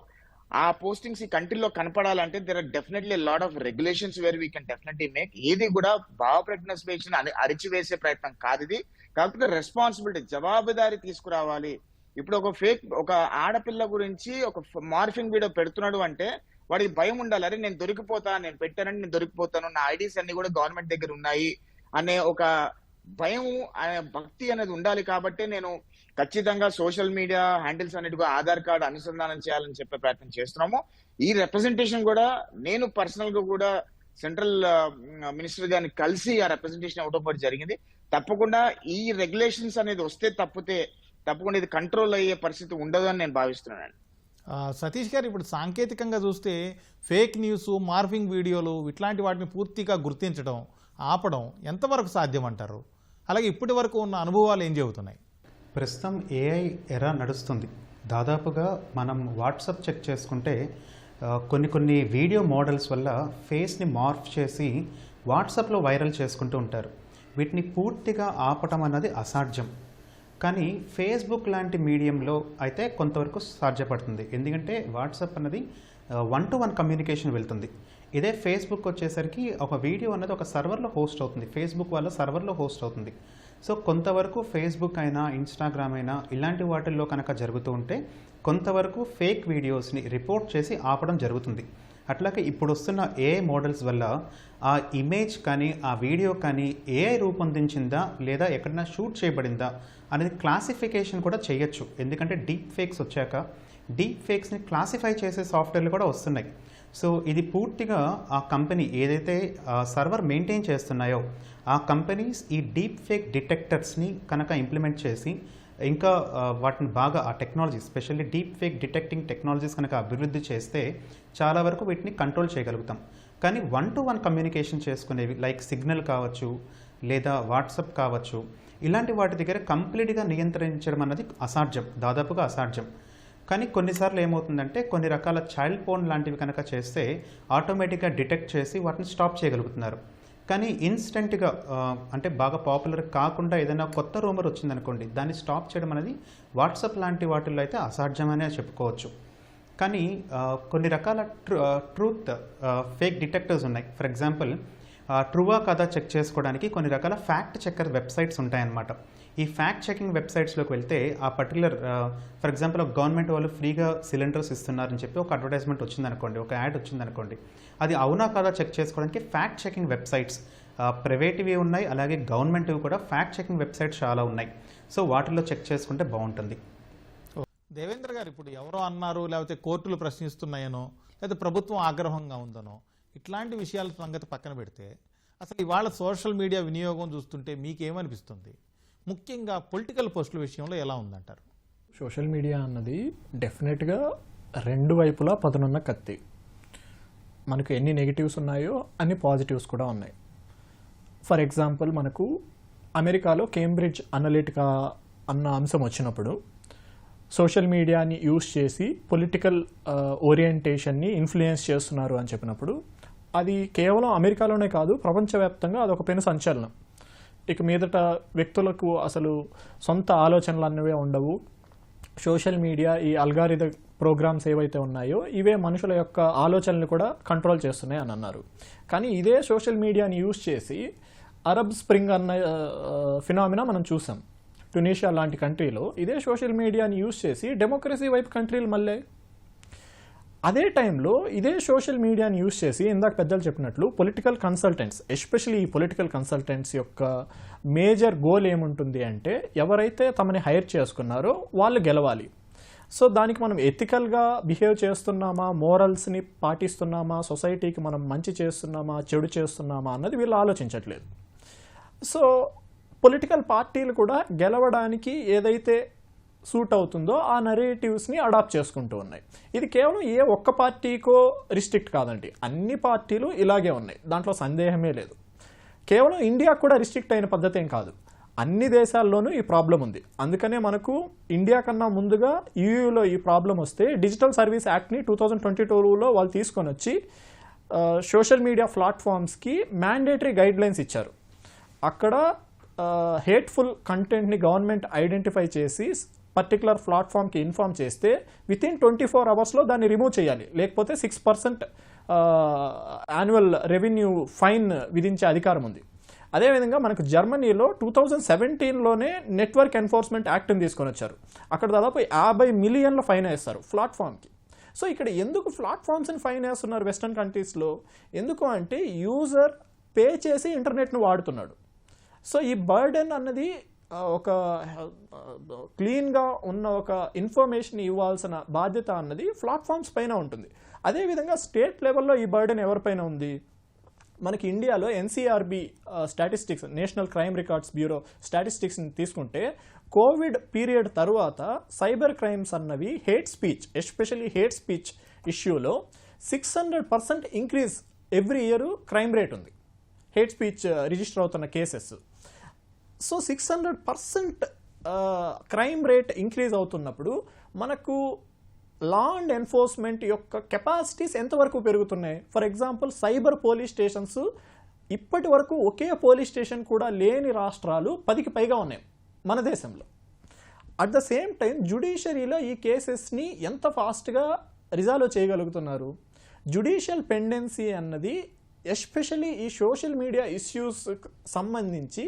C: ఆ పోస్టింగ్స్ ఈ కంట్రీలో కనపడాలంటే there are definitely lot of regulations where we can definitely make. ఏది కూడా భావ ప్రకటన స్వేచ్ఛను అరిచివేసే ప్రయత్నం కాదు ఇది. కాకపోతే రెస్పాన్సిబిలిటీ, జవాబుదారీ తీసుకురావాలి. ఇప్పుడు ఒక ఆడపిల్ల గురించి ఒక మార్ఫింగ్ వీడియో పెడుతున్నాడు అంటే వాడికి భయం ఉండాలి, అరే నేను దొరికిపోతాను, నేను పెట్టానంటే నేను దొరికిపోతాను, నా ఐడీస్ అన్ని కూడా గవర్నమెంట్ దగ్గర ఉన్నాయి అనే ఒక భయం, భక్తి అనేది ఉండాలి. కాబట్టి నేను ఖచ్చితంగా సోషల్ మీడియా హ్యాండిల్స్ అన్నిటికీ ఆధార్ కార్డు అనుసంధానం చేయాలని చెప్పే ప్రయత్నం చేస్తున్నాము. ఈ రిప్రజెంటేషన్ కూడా నేను పర్సనల్ గా కూడా సెంట్రల్ మినిస్టర్ గారిని కలిసి ఆ రిప్రజెంటేషన్ ఇవ్వడం జరిగింది. తప్పకుండా ఈ రెగ్యులేషన్స్ అనేది వస్తే తప్పకుండా ఇది కంట్రోల్ అయ్యే పరిస్థితి ఉండదు అని నేను భావిస్తున్నాను.
A: సతీష్ గారు, ఇప్పుడు సాంకేతికంగా చూస్తే ఫేక్ న్యూస్, మార్ఫింగ్ వీడియోలు ఇట్లాంటి వాటిని పూర్తిగా గుర్తించడం, ఆపడం ఎంతవరకు సాధ్యం అంటారు? అలాగే ఇప్పటి వరకు ఉన్న అనుభవాలు ఏం చెబుతున్నాయి?
D: ప్రస్తుతం ఏఐ ఎరా నడుస్తుంది. దాదాపుగా మనం వాట్సాప్ చెక్ చేసుకుంటే కొన్ని వీడియో మోడల్స్ వల్ల ఫేస్ని మార్ఫ్ చేసి వాట్సాప్లో వైరల్ చేసుకుంటూ ఉంటారు. వీటిని పూర్తిగా ఆపటం అన్నది అసాధ్యం. కానీ ఫేస్బుక్ లాంటి మీడియంలో అయితే కొంతవరకు సాధ్యపడుతుంది. ఎందుకంటే వాట్సాప్ అన్నది 1-to-1 కమ్యూనికేషన్ వెళ్తుంది. ఇదే ఫేస్బుక్ వచ్చేసరికి ఒక వీడియో అన్నది ఒక సర్వర్లో హోస్ట్ అవుతుంది, ఫేస్బుక్ వాళ్ళ సర్వర్లో హోస్ట్ అవుతుంది. సో కొంతవరకు ఫేస్బుక్ అయినా ఇన్స్టాగ్రామ్ అయినా ఇలాంటి వాటిల్లో కనుక జరుగుతూ ఉంటే కొంతవరకు ఫేక్ వీడియోస్ని రిపోర్ట్ చేసి ఆపడం జరుగుతుంది. అట్లాగే ఇప్పుడు వస్తున్న ఏఐ మోడల్స్ వల్ల ఆ ఇమేజ్ కానీ ఆ వీడియో కానీ ఏఐ రూపొందించిందా లేదా ఎక్కడైనా షూట్ చేయబడిందా అనేది క్లాసిఫికేషన్ కూడా చేయొచ్చు. ఎందుకంటే డీప్ ఫేక్స్ వచ్చాక డీప్ ఫేక్స్ని క్లాసిఫై చేసే సాఫ్ట్వేర్లు కూడా వస్తున్నాయి. సో ఇది పూర్తిగా ఆ కంపెనీ ఏదైతే సర్వర్ మెయింటైన్ చేస్తున్నాయో ఆ కంపెనీస్ ఈ డీప్ ఫేక్ డిటెక్టర్స్ని కనుక ఇంప్లిమెంట్ చేసి ఇంకా వాటిని బాగా ఆ technology specially deep fake detecting technologies కనుక అభివృద్ధి చేస్తే చాలా వరకు వీటిని కంట్రోల్ చేయగలుగుతాం. కానీ 1-to-1 కమ్యూనికేషన్ చేసుకునేవి లైక్ సిగ్నల్ కావచ్చు లేదా వాట్సాప్ కావచ్చు, ఇలాంటి వాటి దగ్గర కంప్లీట్గా నియంత్రించడం అన్నది అసాధ్యం, దాదాపుగా అసాధ్యం. కానీ కొన్నిసార్లు ఏమవుతుందంటే కొన్ని రకాల చైల్డ్ పోర్న్ లాంటివి కనుక చేస్తే ఆటోమేటిక్గా డిటెక్ట్ చేసి వాటిని స్టాప్ చేయగలుగుతున్నారు. కానీ ఇన్స్టెంట్గా అంటే బాగా పాపులర్ కాకుండా ఏదైనా కొత్త రూమర్ వచ్చిందనుకోండి, దాన్ని స్టాప్ చేయడం అనేది వాట్సాప్ లాంటి వాటిల్లో అయితే అసాధ్యమనే చెప్పుకోవచ్చు. కానీ కొన్ని రకాల ట్రూత్ ఫేక్ డిటెక్టర్స్ ఉన్నాయి. ఫర్ ఎగ్జాంపుల్ ట్రూవా కదా చెక్ చేసుకోవడానికి కొన్ని రకాల ఫ్యాక్ట్ చెక్కర్ వెబ్సైట్స్ ఉంటాయన్నమాట. ఈ ఫ్యాక్ట్ చెకింగ్ వెబ్సైట్స్లోకి వెళ్తే ఆ పర్టికులర్ ఫర్ ఎగ్జాంపుల్ ఒక గవర్నమెంట్ వాళ్ళు ఫ్రీగా సిలిండర్స్ ఇస్తున్నారని చెప్పి ఒక అడ్వర్టైజ్మెంట్ వచ్చిందనుకోండి, ఒక యాడ్ వచ్చిందనుకోండి, అది అవునా కాదా చెక్ చేసుకోవడానికి ఫ్యాక్ట్ చెకింగ్ వెబ్సైట్స్ ప్రైవేట్వి ఉన్నాయి, అలాగే గవర్నమెంట్వి కూడా ఫ్యాక్ట్ చెకింగ్ వెబ్సైట్స్ చాలా ఉన్నాయి. సో వాటిల్లో చెక్ చేసుకుంటే బాగుంటుంది.
A: దేవేంద్ర గారు, ఇప్పుడు ఎవరో అన్నారు, లేకపోతే కోర్టులు ప్రశ్నిస్తున్నాయనో, లేకపోతే ప్రభుత్వం ఆగ్రహంగా ఉందనో, ఇట్లాంటి విషయాల సంగతి పక్కన పెడితే అసలు ఇవాళ సోషల్ మీడియా వినియోగం చూస్తుంటే మీకేమనిపిస్తుంది? ముఖ్యంగా పొలిటికల్ పోస్టుల విషయంలో ఎలా ఉందంటారు?
B: సోషల్ మీడియా అన్నది డెఫినెట్గా రెండు వైపులా పదునున్న కత్తి. మనకు ఎన్ని నెగిటివ్స్ ఉన్నాయో అన్ని పాజిటివ్స్ కూడా ఉన్నాయి. ఫర్ ఎగ్జాంపుల్, మనకు అమెరికాలో కేంబ్రిడ్జ్ అనలిటికా అన్న అంశం వచ్చినప్పుడు సోషల్ మీడియాని యూస్ చేసి పొలిటికల్ ఓరియంటేషన్ని ఇన్ఫ్లుయెన్స్ చేస్తున్నారు అని చెప్పినప్పుడు అది కేవలం అమెరికాలోనే కాదు, ప్రపంచవ్యాప్తంగా అదొక పెను సంచలనం. ఇక మీదట వ్యక్తులకు అసలు సొంత ఆలోచనలు అన్నవే ఉండవు. సోషల్ మీడియా ఈ అల్గారిథం ప్రోగ్రామ్స్ ఏవైతే ఉన్నాయో ఇవే మనుషుల యొక్క ఆలోచనలు కూడా కంట్రోల్ చేస్తున్నాయి అని అన్నారు. కానీ ఇదే సోషల్ మీడియాని యూస్ చేసి అరబ్ స్ప్రింగ్ అన్న ఫినామినా మనం చూసాం. ట్యునీషియా లాంటి కంట్రీలో ఇదే సోషల్ మీడియాని యూస్ చేసి డెమోక్రసీ వైపు కంట్రీలు మళ్ళీ అదే టైంలో ఇదే సోషల్ మీడియాని యూస్ చేసి ఇందాక పెద్దలు చెప్పినట్లు పొలిటికల్ కన్సల్టెంట్స్, ఎస్పెషల్లీ ఈ పొలిటికల్ కన్సల్టెంట్స్ యొక్క మేజర్ గోల్ ఏముంటుంది అంటే ఎవరైతే తమని హైర్ చేసుకున్నారో వాళ్ళు గెలవాలి. సో దానికి మనం ఎథికల్గా బిహేవ్ చేస్తున్నామా, మోరల్స్ని పాటిస్తున్నామా, సొసైటీకి మనం మంచి చేస్తున్నామా, చెడు చేస్తున్నామా అన్నది వీళ్ళు ఆలోచించట్లేదు. సో పొలిటికల్ పార్టీలు కూడా గెలవడానికి ఏదైతే సూట్ అవుతుందో ఆ నరేటివ్స్ని అడాప్ట్ చేసుకుంటూ ఉన్నాయి. ఇది కేవలం ఏ ఒక్క పార్టీకో రిస్ట్రిక్ట్ కాదండి, అన్ని పార్టీలు ఇలాగే ఉన్నాయి, దాంట్లో సందేహమే లేదు. కేవలం ఇండియాకు కూడా రిస్ట్రిక్ట్ అయిన పద్ధతి ఏం కాదు, అన్ని దేశాల్లోనూ ఈ ప్రాబ్లం ఉంది. అందుకనే మనకు ఇండియా కన్నా ముందుగా యూయూలో ఈ ప్రాబ్లం వస్తే డిజిటల్ సర్వీస్ యాక్ట్ని 2022లో వాళ్ళు తీసుకొని వచ్చి సోషల్ మీడియా ప్లాట్ఫామ్స్కి మ్యాండేటరీ గైడ్లైన్స్ ఇచ్చారు. అక్కడ హేట్ఫుల్ కంటెంట్ని గవర్నమెంట్ ఐడెంటిఫై చేసి పర్టికులర్ ప్లాట్ఫామ్కి ఇన్ఫార్మ్ చేస్తే వితిన్ 24 అవర్స్లో దాన్ని రిమూవ్ చేయాలి, లేకపోతే 6% యాన్యువల్ రెవెన్యూ ఫైన్ విధించే అధికారం ఉంది. అదేవిధంగా మనకు జర్మనీలో 2017లోనే నెట్వర్క్ ఎన్ఫోర్స్మెంట్ యాక్ట్ని తీసుకొని వచ్చారు. అక్కడ దాదాపు 50 మిలియన్ల ఫైన్ వేస్తారు ప్లాట్ఫామ్కి. సో ఇక్కడ ఎందుకు ప్లాట్ఫామ్స్ని ఫైన్ వేస్తున్నారు వెస్టర్న్ కంట్రీస్లో? ఎందుకు అంటే యూజర్ పే చేసి ఇంటర్నెట్ను వాడుతున్నాడు. సో ఈ బర్డెన్ అన్నది ఒక క్లీన్గా ఉన్న ఒక ఇన్ఫర్మేషన్ ఇవ్వాల్సిన బాధ్యత అన్నది ప్లాట్ఫామ్స్ పైన ఉంటుంది. అదేవిధంగా స్టేట్ లెవెల్లో ఈ బర్డెన్ ఎవరిపైన ఉంది? మనకి ఇండియాలో NCRB statistics, national crime records bureau స్టాటిస్టిక్స్ని తీసుకుంటే కోవిడ్ పీరియడ్ తర్వాత సైబర్ క్రైమ్స్ అన్నవి hate speech, especially hate speech ఇష్యూలో 600% increase every year crime rate ఉంది, హేట్ స్పీచ్ రిజిస్టర్ అవుతున్న cases. So 600% crime rate increase అవుతున్నప్పుడు మనకు లా అండ్ ఎన్ఫోర్స్మెంట్ యొక్క కెపాసిటీస్ ఎంతవరకు పెరుగుతున్నాయి? For example cyber police stations ఇప్పటి వరకు ఒకే పోలీస్ స్టేషన్ కూడా లేని రాష్ట్రాలు 10కి పైగా ఉన్నాయి మన దేశంలో. అట్ ద సేమ్ టైం జ్యుడిషియరీలో ఈ కేసెస్ని ఎంత ఫాస్ట్గా రిజాల్వ్ చేయగలుగుతున్నారు? జ్యుడిషియల్ పెండెన్సీ అన్నది ఎస్పెషల్లీ ఈ సోషల్ మీడియా ఇష్యూస్ సంబంధించి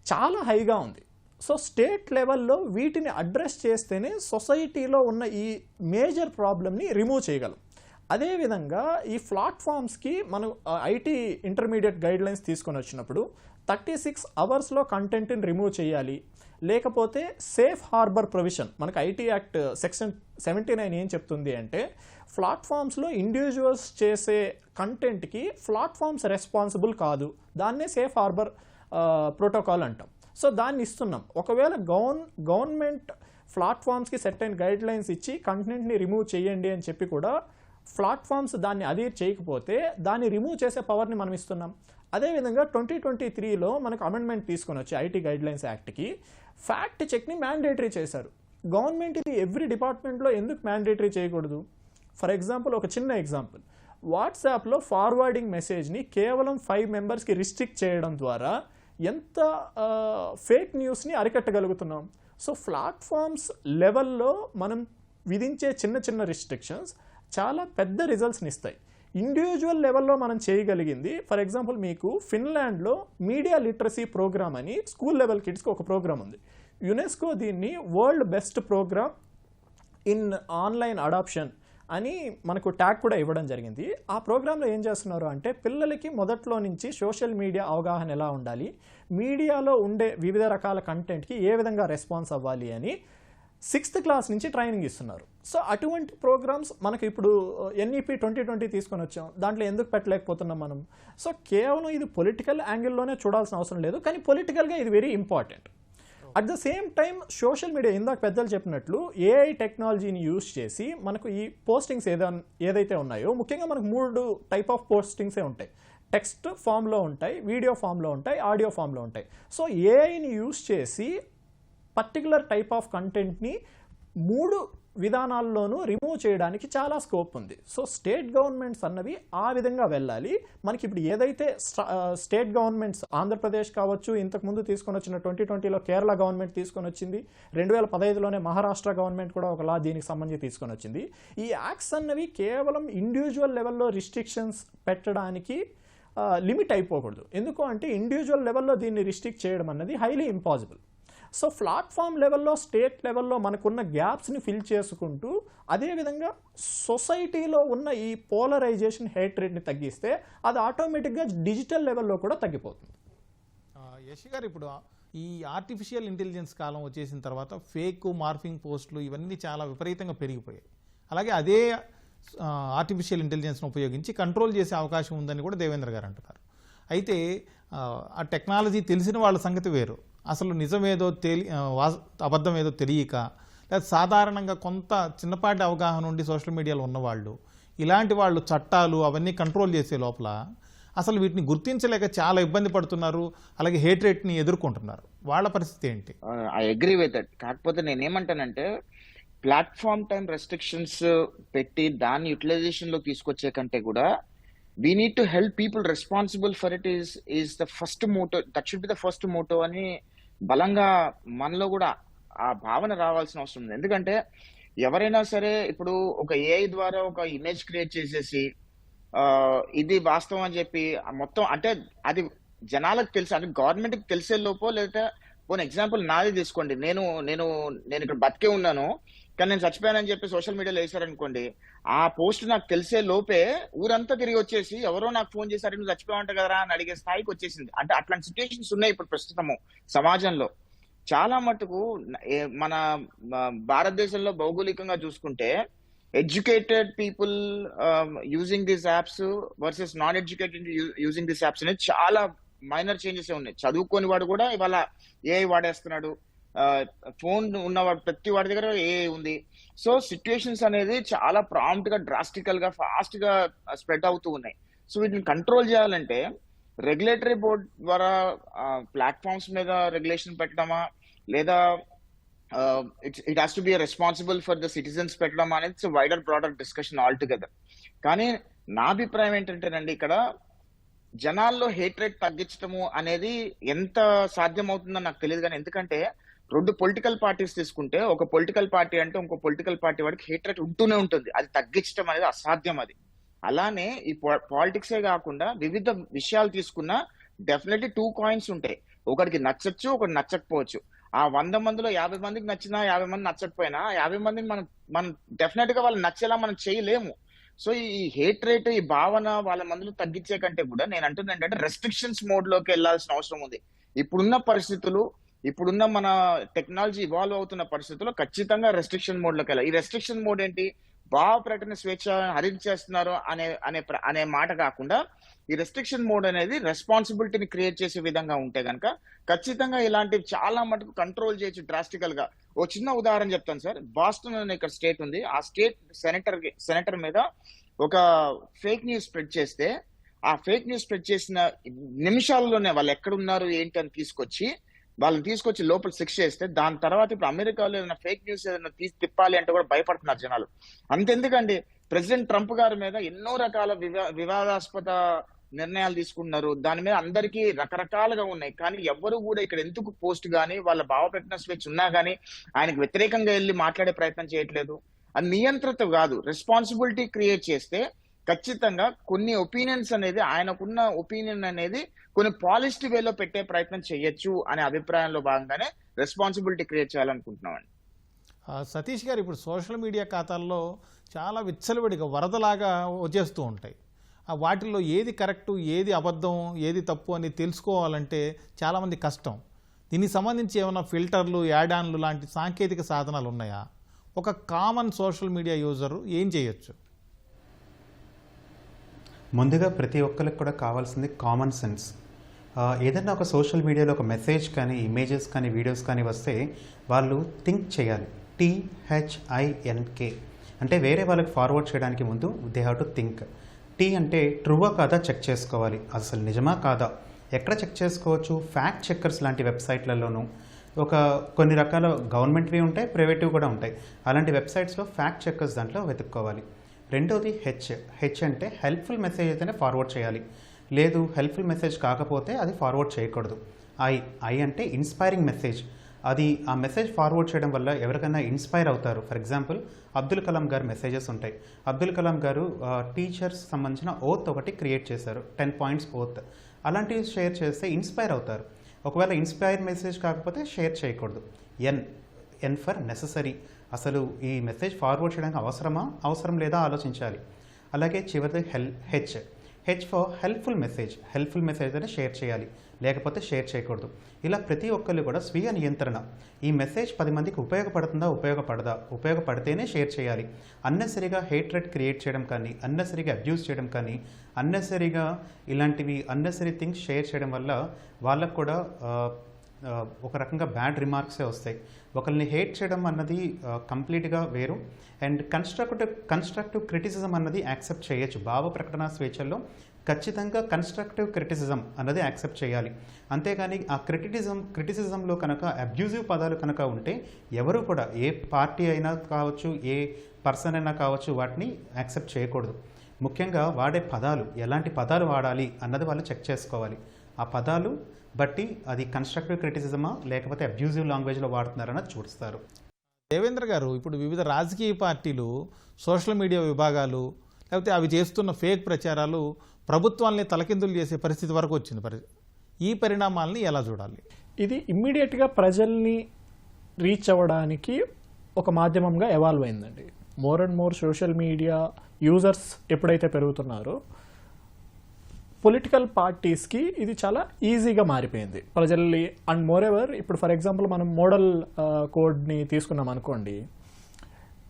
B: చాలా హైగా ఉంది. సో స్టేట్ లెవెల్లో వీటిని అడ్రస్ చేస్తేనే సొసైటీలో ఉన్న ఈ మేజర్ ప్రాబ్లమ్ని రిమూవ్ చేయగలం. అదేవిధంగా ఈ ప్లాట్ఫామ్స్కి మనం ఐటీ ఇంటర్మీడియట్ గైడ్లైన్స్ తీసుకొని వచ్చినప్పుడు 36 అవర్స్లో కంటెంట్ని రిమూవ్ చేయాలి, లేకపోతే సేఫ్ హార్బర్ ప్రొవిజన్, మనకు ఐటీ యాక్ట్ సెక్షన్ 79 ఏం చెప్తుంది అంటే ప్లాట్ఫామ్స్లో ఇండివిజువల్స్ చేసే కంటెంట్కి ప్లాట్ఫామ్స్ రెస్పాన్సిబుల్ కాదు, దాన్నే సేఫ్ హార్బర్ ప్రోటోకాల్ అంటాం. సో దాన్ని ఇస్తున్నాం. ఒకవేళ గవర్నమెంట్ ప్లాట్ఫామ్స్కి సెట్ అయిన గైడ్ లైన్స్ ఇచ్చి కంటెంట్ని రిమూవ్ చేయండి అని చెప్పి కూడా ప్లాట్ఫామ్స్ దాన్ని అధీర్ చేయకపోతే దాన్ని రిమూవ్ చేసే పవర్ని మనం ఇస్తున్నాం. అదేవిధంగా 2023లో మనకు అమెండ్మెంట్ తీసుకొని వచ్చి ఐటీ గైడ్ లైన్స్ యాక్ట్కి ఫ్యాక్ట్ చెక్ని మ్యాండేటరీ చేశారు. గవర్నమెంట్ ఇది ఎవ్రీ డిపార్ట్మెంట్లో ఎందుకు మ్యాండేటరీ చేయకూడదు? ఫర్ ఎగ్జాంపుల్, ఒక చిన్న ఎగ్జాంపుల్, వాట్సాప్లో ఫార్వర్డింగ్ మెసేజ్ని కేవలం 5 మెంబర్స్కి రిస్ట్రిక్ట్ చేయడం ద్వారా ఎంత ఫేక్ న్యూస్ని అరికట్టగలుగుతున్నాం. సో ప్లాట్ఫామ్స్ లెవెల్లో మనం విధించే చిన్న చిన్న రిస్ట్రిక్షన్స్ చాలా పెద్ద రిజల్ట్స్ని ఇస్తాయి. ఇండివిజువల్ లెవెల్లో మనం చేయగలిగింది, ఫర్ ఎగ్జాంపుల్ మీకు ఫిన్లాండ్లో మీడియా లిటరసీ ప్రోగ్రామ్ అని స్కూల్ లెవెల్ కిడ్స్కి ఒక ప్రోగ్రామ్ ఉంది. యునెస్కో దీన్ని world best programme in online adoption అని మనకు ట్యాగ్ కూడా ఇవ్వడం జరిగింది. ఆ ప్రోగ్రాంలో ఏం చేస్తున్నారు అంటే పిల్లలకి మొదట్లో నుంచి సోషల్ మీడియా అవగాహన ఎలా ఉండాలి, మీడియాలో ఉండే వివిధ రకాల కంటెంట్కి ఏ విధంగా రెస్పాన్స్ అవ్వాలి అని 6th క్లాస్ నుంచి ట్రైనింగ్ ఇస్తున్నారు. సో అటువంటి ప్రోగ్రామ్స్ మనకు ఇప్పుడు NEP 2020 తీసుకొని వచ్చాం, దాంట్లో ఎందుకు పెట్టలేకపోతున్నాం మనం? సో కేవలం ఇది పొలిటికల్ యాంగిల్లోనే చూడాల్సిన అవసరం లేదు, కానీ పొలిటికల్గా ఇది very important. At the same time social media ఇందాక పెద్దలు చెప్పినట్లు AI టెక్నాలజీని యూజ్ చేసి మనకు ఈ పోస్టింగ్స్ ఏదైతే ఉన్నాయో, ముఖ్యంగా మనకు 3 టైప్ ఆఫ్ పోస్టింగ్సే ఉంటాయి. టెక్స్ట్ ఫామ్లో ఉంటాయి, వీడియో ఫామ్లో ఉంటాయి, ఆడియో ఫామ్లో ఉంటాయి. సో AIని యూజ్ చేసి పర్టికులర్ టైప్ ఆఫ్ కంటెంట్ని 3 విధానాల్లోనూ రిమూవ్ చేయడానికి చాలా స్కోప్ ఉంది. సో స్టేట్ గవర్నమెంట్స్ అన్నవి ఆ విధంగా వెళ్ళాలి. మనకి ఇప్పుడు ఏదైతే స్టేట్ గవర్నమెంట్స్ ఆంధ్రప్రదేశ్ కావచ్చు, ఇంతకుముందు తీసుకొని వచ్చిన 2020లో కేరళ గవర్నమెంట్ తీసుకొని వచ్చింది, 2015లోనే మహారాష్ట్ర గవర్నమెంట్ కూడా ఒక లా దీనికి సంబంధించి తీసుకొని వచ్చింది. ఈ యాక్ట్స్ అన్నవి కేవలం ఇండివిజువల్ లెవెల్లో రిస్ట్రిక్షన్స్ పెట్టడానికి లిమిట్ అయిపోకూడదు. ఎందుకు అంటే ఇండివిజువల్ లెవెల్లో దీన్ని రిస్ట్రిక్ట్ చేయడం అన్నది హైలీ ఇంపాసిబుల్. సో ప్లాట్ఫామ్ లెవెల్లో, స్టేట్ లెవెల్లో మనకున్న గ్యాప్స్ని ఫిల్ చేసుకుంటూ, అదేవిధంగా సొసైటీలో ఉన్న ఈ పోలరైజేషన్, హేట్రేట్ని తగ్గిస్తే అది ఆటోమేటిక్గా డిజిటల్ లెవెల్లో కూడా తగ్గిపోతుంది.
A: యశ్ గారు, ఇప్పుడు ఈ ఆర్టిఫిషియల్ ఇంటెలిజెన్స్ కాలం వచ్చేసిన తర్వాత ఫేక్ మార్ఫింగ్ పోస్టులు ఇవన్నీ చాలా విపరీతంగా పెరిగిపోయాయి. అలాగే అదే ఆర్టిఫిషియల్ ఇంటెలిజెన్స్ను ఉపయోగించి కంట్రోల్ చేసే అవకాశం ఉందని కూడా దేవేంద్ర గారు అంటున్నారు. అయితే ఆ టెక్నాలజీ తెలిసిన వాళ్ళ సంగతి వేరు, అసలు నిజమేదో అబద్ధం ఏదో తెలియక, లేదా సాధారణంగా కొంత చిన్నపాటి అవగాహన ఉండి సోషల్ మీడియాలో ఉన్నవాళ్ళు, ఇలాంటి వాళ్ళు చట్టాలు అవన్నీ కంట్రోల్ చేసే లోపల అసలు వీటిని గుర్తించలేక చాలా ఇబ్బంది పడుతున్నారు, అలాగే హేట్ రేట్ని ఎదుర్కొంటున్నారు. వాళ్ళ పరిస్థితి ఏంటి?
C: I agree with that. కాకపోతే నేనేమంటానంటే ప్లాట్ఫామ్ టైం రెస్ట్రిక్షన్స్ పెట్టి దాన్ని యూటిలైజేషన్ లో తీసుకొచ్చే కంటే కూడా we need to help people responsible for it is the first motto. That should be the first motto అని బలంగా మనలో కూడా ఆ భావన రావాల్సిన అవసరం ఉంది. ఎందుకంటే ఎవరైనా సరే ఇప్పుడు ఒక AI ద్వారా ఒక ఇమేజ్ క్రియేట్ చేసేసి ఇది వాస్తవం అని చెప్పి మొత్తం, అంటే అది జనాలకు తెలుసు, అంటే గవర్నమెంట్కి తెలిసే లోపో, లేదా పోనీ ఎగ్జాంపుల్ నాది తీసుకోండి, నేను నేను నేను ఇక్కడ బతికే ఉన్నాను కానీ నేను చచ్చిపోయానని చెప్పి సోషల్ మీడియాలో వేసారనుకోండి, ఆ పోస్ట్ నాకు తెలిసే లోపే ఊరంతా తిరిగి వచ్చేసి ఎవరో నాకు ఫోన్ చేశారు, నువ్వు చచ్చిపోయావంట కదరా అని అడిగే స్థాయికి వచ్చేసింది. అంటే అట్లాంటి సిచ్యువేషన్స్ ఉన్నాయి ఇప్పుడు ప్రస్తుతము సమాజంలో. చాలా మటుకు మన భారతదేశంలో భౌగోళికంగా చూసుకుంటే educated people using these apps versus non educated using these apps అనేది చాలా మైనర్ చేంజెస్ ఉన్నాయి. చదువుకోని వాడు కూడా ఇవాళ ఏఐ వాడేస్తున్నాడు. ఫోన్ ఉన్నవాడు ప్రతి వాడి దగ్గర ఏఐ ఉంది. సో సిచ్యుయేషన్స్ అనేది చాలా ప్రాంప్ట్ గా, డ్రాస్టికల్ గా, ఫాస్ట్ గా స్ప్రెడ్ అవుతూ ఉన్నాయి. సో వీటిని కంట్రోల్ చేయాలంటే రెగ్యులేటరీ బోర్డ్ ద్వారా ప్లాట్ఫామ్స్ మీద రెగ్యులేషన్ పెట్టడమా, లేదా it has to be responsible for the citizens పెట్టడం అనేది it's wider broader discussion all together. కానీ నా అభిప్రాయం ఏంటంటేనండి, ఇక్కడ జనాల్లో హేట్ రేట్ తగ్గించడము అనేది ఎంత సాధ్యం అవుతుందో నాకు తెలియదు. కానీ ఎందుకంటే 2 పొలిటికల్ పార్టీస్ తీసుకుంటే, ఒక పొలిటికల్ పార్టీ అంటే ఇంకో పొలిటికల్ పార్టీ వాడికి హేట్ రేట్ ఉంటూనే ఉంటుంది. అది తగ్గించడం అనేది అసాధ్యం. అది అలానే ఈ పాలిటిక్సే కాకుండా వివిధ విషయాలు తీసుకున్నా డెఫినెట్లీ 2 కాయిన్స్ ఉంటాయి. ఒకటికి నచ్చచ్చు, ఒకటి నచ్చకపోవచ్చు. ఆ 100 మందిలో 50 మందికి నచ్చినా 50 మంది నచ్చకపోయినా 50 మందికి మనం డెఫినెట్ గా వాళ్ళు నచ్చేలా మనం చేయలేము. సో ఈ హేట్ రేట్, ఈ భావన వాళ్ళ మందిలో తగ్గించే కంటే కూడా నేను అంటున్నా ఏంటంటే రెస్ట్రిక్షన్స్ మోడ్ లోకి వెళ్లాల్సిన అవసరం ఉంది. ఇప్పుడున్న పరిస్థితులు, ఇప్పుడున్న మన టెక్నాలజీ ఇవాల్వ్ అవుతున్న పరిస్థితుల్లో ఖచ్చితంగా రెస్ట్రిక్షన్ మోడ్ లోకి వెళ్ళాలి. ఈ రెస్ట్రిక్షన్ మోడ్ ఏంటి? భావ ప్రకటన స్వేచ్ఛ హరించేస్తున్నారు అనే మాట కాకుండా, ఈ రెస్ట్రిక్షన్ మోడ్ అనేది రెస్పాన్సిబిలిటీని క్రియేట్ చేసే విధంగా ఉంటే గనక ఖచ్చితంగా ఇలాంటివి చాలా మటుకు కంట్రోల్ చేయొచ్చు డ్రాస్టికల్ గా. ఓ చిన్న ఉదాహరణ చెప్తాను సార్. బాస్టన్ అనే ఇక్కడ స్టేట్ ఉంది. ఆ స్టేట్ సెనేటర్ మీద ఒక ఫేక్ న్యూస్ స్ప్రెడ్ చేస్తే, ఆ ఫేక్ న్యూస్ స్ప్రెడ్ చేసిన నిమిషాల్లోనే వాళ్ళు ఎక్కడున్నారు ఏంటి అని వాళ్ళని తీసుకొచ్చి లోపల శిక్ష చేస్తే, దాని తర్వాత ఇప్పుడు అమెరికాలో ఏదైనా ఫేక్ న్యూస్ ఏదైనా తిప్పాలి అంటే కూడా భయపడుతున్నారు జనాలు. అంతెందుకండి, ప్రెసిడెంట్ ట్రంప్ గారి మీద ఎన్నో రకాల వివాదాస్పద నిర్ణయాలు తీసుకుంటున్నారు. దాని మీద అందరికీ రకరకాలుగా ఉన్నాయి. కానీ ఎవరు కూడా ఇక్కడ ఎందుకు పోస్ట్ గానీ, వాళ్ళ భావ ప్రకటన స్వేచ్ఛ ఉన్నా గానీ ఆయనకు వ్యతిరేకంగా వెళ్ళి మాట్లాడే ప్రయత్నం చేయట్లేదు. అది నియంత్రిత కాదు, రెస్పాన్సిబిలిటీ క్రియేట్ చేస్తే ఖచ్చితంగా కొన్ని ఒపీనియన్స్ అనేది, ఆయనకున్న ఒపీనియన్ అనేది కొన్ని పాలిస్డ్ వేలో పెట్టే ప్రయత్నం చేయొచ్చు అనే అభిప్రాయంలో భాగంగానే రెస్పాన్సిబిలిటీ క్రియేట్ చేయాలనుకుంటున్నామండి.
A: సతీష్ గారు, ఇప్పుడు సోషల్ మీడియా ఖాతాల్లో చాలా విచ్చలవిడిగా వరదలాగా వచ్చేస్తూ ఉంటాయి. వాటిల్లో ఏది కరెక్టు, ఏది అబద్ధం, ఏది తప్పు అని తెలుసుకోవాలంటే చాలామంది కష్టం. దీనికి సంబంధించి ఏమైనా ఫిల్టర్లు, యాడ్ ఆన్లు లాంటి సాంకేతిక సాధనాలు ఉన్నాయా? ఒక కామన్ సోషల్ మీడియా యూజరు ఏం చేయొచ్చు?
D: ముందుగా ప్రతి ఒక్కరికి కూడా కావాల్సింది కామన్ సెన్స్. ఏదైనా ఒక సోషల్ మీడియాలో ఒక మెసేజ్ కానీ, ఇమేజెస్ కానీ, వీడియోస్ కానీ వస్తే వాళ్ళు థింక్ చేయాలి. THINK అంటే వేరే వాళ్ళకి ఫార్వర్డ్ చేయడానికి ముందు they have to think. T అంటే ట్రూవా కాదా చెక్ చేసుకోవాలి. అసలు నిజమా కాదా ఎక్కడ చెక్ చేసుకోవచ్చు? ఫ్యాక్ట్ చెక్కర్స్ లాంటి వెబ్సైట్లలోనూ, కొన్ని రకాల గవర్నమెంట్వి ఉంటాయి, ప్రైవేటివి కూడా ఉంటాయి. అలాంటి వెబ్సైట్స్లో ఫ్యాక్ట్ చెక్కర్స్ దాంట్లో వెతుక్కోవాలి. రెండోది హెచ్ అంటే హెల్ప్ఫుల్ మెసేజ్ అయితేనే ఫార్వర్డ్ చేయాలి. లేదు, హెల్ప్ఫుల్ మెసేజ్ కాకపోతే అది ఫార్వర్డ్ చేయకూడదు. ఐ అంటే ఇన్స్పైరింగ్ మెసేజ్. అది ఆ మెసేజ్ ఫార్వర్డ్ చేయడం వల్ల ఎవరికైనా ఇన్స్పైర్ అవుతారు. ఫర్ ఎగ్జాంపుల్ అబ్దుల్ కలాం గారు మెసేజెస్ ఉంటాయి. అబ్దుల్ కలాం గారు టీచర్స్ సంబంధించిన ఓత్ ఒకటి క్రియేట్ చేశారు, 10 పాయింట్స్ ఓత్. అలాంటివి షేర్ చేస్తే ఇన్స్పైర్ అవుతారు. ఒకవేళ ఇన్స్పైర్ మెసేజ్ కాకపోతే షేర్ చేయకూడదు. ఎన్ ఫర్ నెససరీ. అసలు ఈ మెసేజ్ ఫార్వర్డ్ చేయడానికి అవసరం లేదా ఆలోచించాలి. అలాగే చివరిది H for helpful message. Helpful message అయితే షేర్ చేయాలి, లేకపోతే షేర్ చేయకూడదు. ఇలా ప్రతి ఒక్కళ్ళు కూడా స్వీయ నియంత్రణ. ఈ మెసేజ్ 10 మందికి ఉపయోగపడుతుందా, ఉపయోగపడితేనే షేర్ చేయాలి. అన్నెసరిగా హేట్ రేట్ క్రియేట్ చేయడం కానీ, అన్నెసరిగా అబ్యూస్ చేయడం కానీ, అన్నెసరిగా ఇలాంటివి అన్నెసరీ థింగ్స్ షేర్ చేయడం వల్ల వాళ్ళకు కూడా ఒక రకంగా బ్యాడ్ రిమార్క్సే వస్తాయి. ఒకరిని హేట్ చేయడం అన్నది కంప్లీట్గా వేరు. అండ్ కన్స్ట్రక్టివ్ క్రిటిసిజం అన్నది యాక్సెప్ట్ చేయొచ్చు. భావ ప్రకటన స్వేచ్ఛల్లో ఖచ్చితంగా కన్స్ట్రక్టివ్ క్రిటిసిజం అన్నది యాక్సెప్ట్ చేయాలి. అంతేగాని ఆ క్రిటిసిజంలో కనుక అబ్యూజివ్ పదాలు కనుక ఉంటే ఎవరు కూడా, ఏ పార్టీ అయినా కావచ్చు, ఏ పర్సన్ అయినా కావచ్చు, వాటిని యాక్సెప్ట్ చేయకూడదు. ముఖ్యంగా వాడే పదాలు, ఎలాంటి పదాలు వాడాలి అన్నది వాళ్ళు చెక్ చేసుకోవాలి. ఆ పదాలు బట్టి అది కన్స్ట్రక్టివ్ క్రిటిసిజమా లేకపోతే అబ్యూజివ్ లాంగ్వేజ్లో వాడుతున్నారన్నది చూస్తారు.
A: దేవేంద్ర గారు, ఇప్పుడు వివిధ రాజకీయ పార్టీలు, సోషల్ మీడియా విభాగాలు, లేకపోతే అవి చేస్తున్న ఫేక్ ప్రచారాలు ప్రభుత్వాల్ని తలకిందులు చేసే పరిస్థితి వరకు వచ్చింది. ఈ పరిణామాలని ఎలా చూడాలి?
B: ఇది ఇమ్మీడియట్గా ప్రజల్ని రీచ్ అవ్వడానికి ఒక మాధ్యమంగా ఎవాల్వ్ అయిందండి. More and more social media users ఎప్పుడైతే పెరుగుతున్నారో పొలిటికల్ పార్టీస్కి ఇది చాలా ఈజీగా మారిపోయింది ప్రజల్ని. అండ్ మోర్ ఎవర్ ఇప్పుడు ఫర్ ఎగ్జాంపుల్ మనం మోడల్ కోడ్ని తీసుకున్నాం అనుకోండి,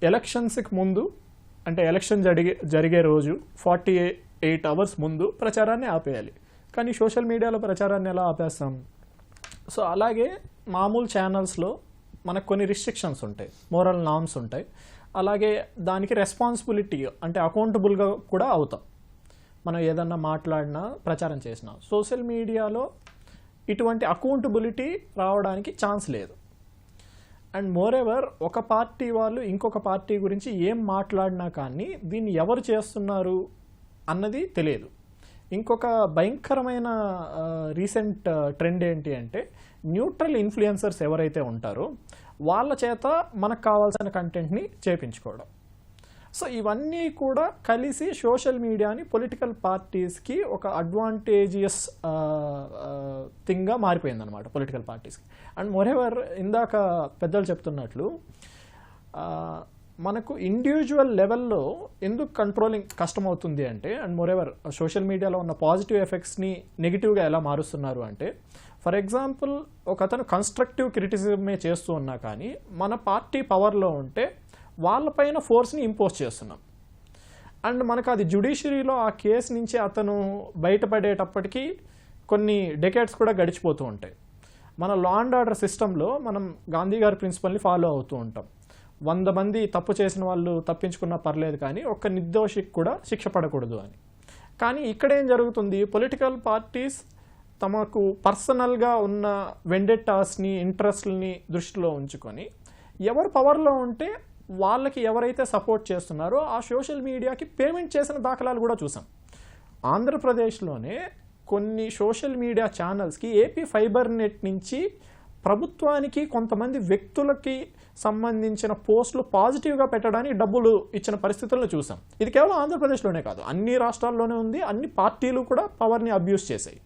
B: ఎలక్షన్స్కి ముందు అంటే ఎలక్షన్ జరిగే రోజు 48 అవర్స్ ముందు ప్రచారాన్ని ఆపేయాలి. కానీ సోషల్ మీడియాలో ప్రచారాన్ని ఎలా ఆపేస్తాం? సో అలాగే మామూలు ఛానల్స్లో మనకు కొన్ని రిస్ట్రిక్షన్స్ ఉంటాయి, మోరల్ నార్మ్స్ ఉంటాయి. అలాగే దానికి రెస్పాన్సిబిలిటీ అంటే అకౌంటబుల్గా కూడా అవుతాం మనం ఏదన్నా మాట్లాడినా ప్రచారం చేసినా. సోషల్ మీడియాలో ఇటువంటి అకౌంటబిలిటీ రావడానికి ఛాన్స్ లేదు. అండ్ మోర్ ఎవర్ ఒక పార్టీ వాళ్ళు ఇంకొక పార్టీ గురించి ఏం మాట్లాడినా కానీ దీన్ని ఎవరు చేస్తున్నారు అన్నది తెలియదు. ఇంకొక భయంకరమైన రీసెంట్ ట్రెండ్ ఏంటి అంటే న్యూట్రల్ ఇన్ఫ్లుయెన్సర్స్ ఎవరైతే ఉంటారో వాళ్ళ చేత మనకు కావాల్సిన కంటెంట్ని చేపించుకోవడం. సో ఇవన్నీ కూడా కలిసి సోషల్ మీడియాని పొలిటికల్ పార్టీస్కి ఒక అడ్వాంటేజియస్ థింగ్గా మారిపోయిందనమాట పొలిటికల్ పార్టీస్కి. అండ్ మోరెవర్ ఇందాక పెద్దలు చెప్తున్నట్లు మనకు ఇండివిజువల్ లెవెల్లో ఎందుకు కంట్రోలింగ్ కష్టమవుతుంది అంటే, అండ్ మోరెవర్ సోషల్ మీడియాలో ఉన్న పాజిటివ్ ఎఫెక్ట్స్ని నెగిటివ్గా ఎలా మారుస్తున్నారు అంటే, ఫర్ ఎగ్జాంపుల్ ఒక అతను కన్స్ట్రక్టివ్ క్రిటిసిజమే చేస్తూ ఉన్నా కానీ మన పార్టీ పవర్లో ఉంటే వాళ్ళపైన ఫోర్స్ని ఇంపోజ్ చేస్తున్నాం. అండ్ మనకు అది జ్యుడిషియరీలో ఆ కేసు నుంచి అతను బయటపడేటప్పటికీ కొన్ని డెకేడ్స్ కూడా గడిచిపోతూ ఉంటాయి. మన లా అండ్ ఆర్డర్ సిస్టంలో మనం గాంధీ గారి ప్రిన్సిపల్ని ఫాలో అవుతూ ఉంటాం. 100 మంది తప్పు చేసిన వాళ్ళు తప్పించుకున్నా పర్లేదు కానీ ఒక్క నిర్దోషికి కూడా శిక్ష పడకూడదు అని. కానీ ఇక్కడ ఏం జరుగుతుంది, పొలిటికల్ పార్టీస్ తమకు పర్సనల్గా ఉన్న వెండెట్టాస్ని ఇంట్రెస్ట్ని దృష్టిలో ఉంచుకొని ఎవరు పవర్లో ఉంటే వాళ్ళకి ఎవరైతే సపోర్ట్ చేస్తున్నారో ఆ సోషల్ మీడియాకి పేమెంట్ చేసిన దాఖలాలు కూడా చూసాం. ఆంధ్రప్రదేశ్లోనే కొన్ని సోషల్ మీడియా ఛానల్స్కి ఏపీ ఫైబర్ నెట్ నుంచి ప్రభుత్వానికి కొంతమంది వ్యక్తులకి సంబంధించిన పోస్టులు పాజిటివ్గా పెట్టడానికి డబ్బులు ఇచ్చిన పరిస్థితులను చూసాం. ఇది కేవలం ఆంధ్రప్రదేశ్లోనే కాదు, అన్ని రాష్ట్రాల్లోనే ఉంది. అన్ని పార్టీలు కూడా పవర్ని అబ్యూస్ చేశాయి.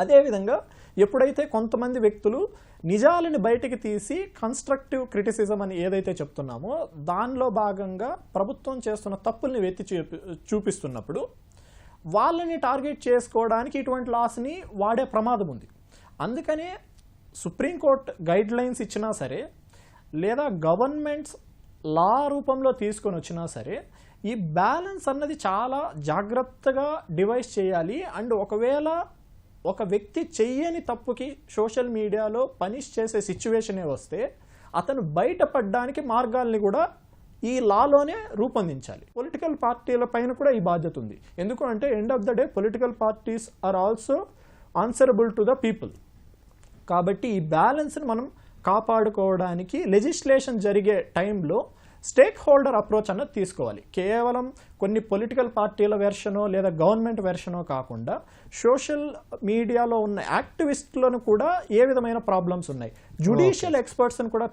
B: అదేవిధంగా ఎప్పుడైతే కొంతమంది వ్యక్తులు నిజాలని బయటికి తీసి కన్స్ట్రక్టివ్ క్రిటిసిజం అని ఏదైతే చెప్తున్నామో దానిలో భాగంగా ప్రభుత్వం చేస్తున్న తప్పుల్ని వెత్తి చూపిస్తున్నప్పుడు వాళ్ళని టార్గెట్ చేసుకోవడానికి ఇటువంటి లాస్ని వాడే ప్రమాదం ఉంది. అందుకనే సుప్రీంకోర్టు గైడ్ లైన్స్ ఇచ్చినా సరే లేదా గవర్నమెంట్స్ లా రూపంలో తీసుకొని వచ్చినా సరే ఈ బ్యాలెన్స్ అన్నది చాలా జాగ్రత్తగా డివైస్ చేయాలి. అండ్ ఒకవేళ ఒక వ్యక్తి చెయ్యని తప్పుకి సోషల్ మీడియాలో పనిష్ చేసే సిచ్యువేషనే వస్తే అతను బయటపడడానికి మార్గాల్ని కూడా ఈ లాలోనే రూపొందించాలి. పొలిటికల్ పార్టీల పైన కూడా ఈ బాధ్యత ఉంది. ఎందుకు అంటే end of the day political parties are also answerable to the people. కాబట్టి ఈ బ్యాలెన్స్ని మనం కాపాడుకోవడానికి లెజిస్లేషన్ జరిగే టైంలో స్టేక్ హోల్డర్ అప్రోచ్ అన్నది తీసుకోవాలి. కేవలం కొన్ని పొలిటికల్ పార్టీల వెర్షనో లేదా గవర్నమెంట్ వెర్షనో కాకుండా సోషల్ మీడియాలో ఉన్న యాక్టివిస్టులను కూడా ఏ విధమైన ప్రాబ్లమ్స్ ఉన్నాయి, జ్యుడిషియల్ ఎక్స్పర్ట్స్ని కూడా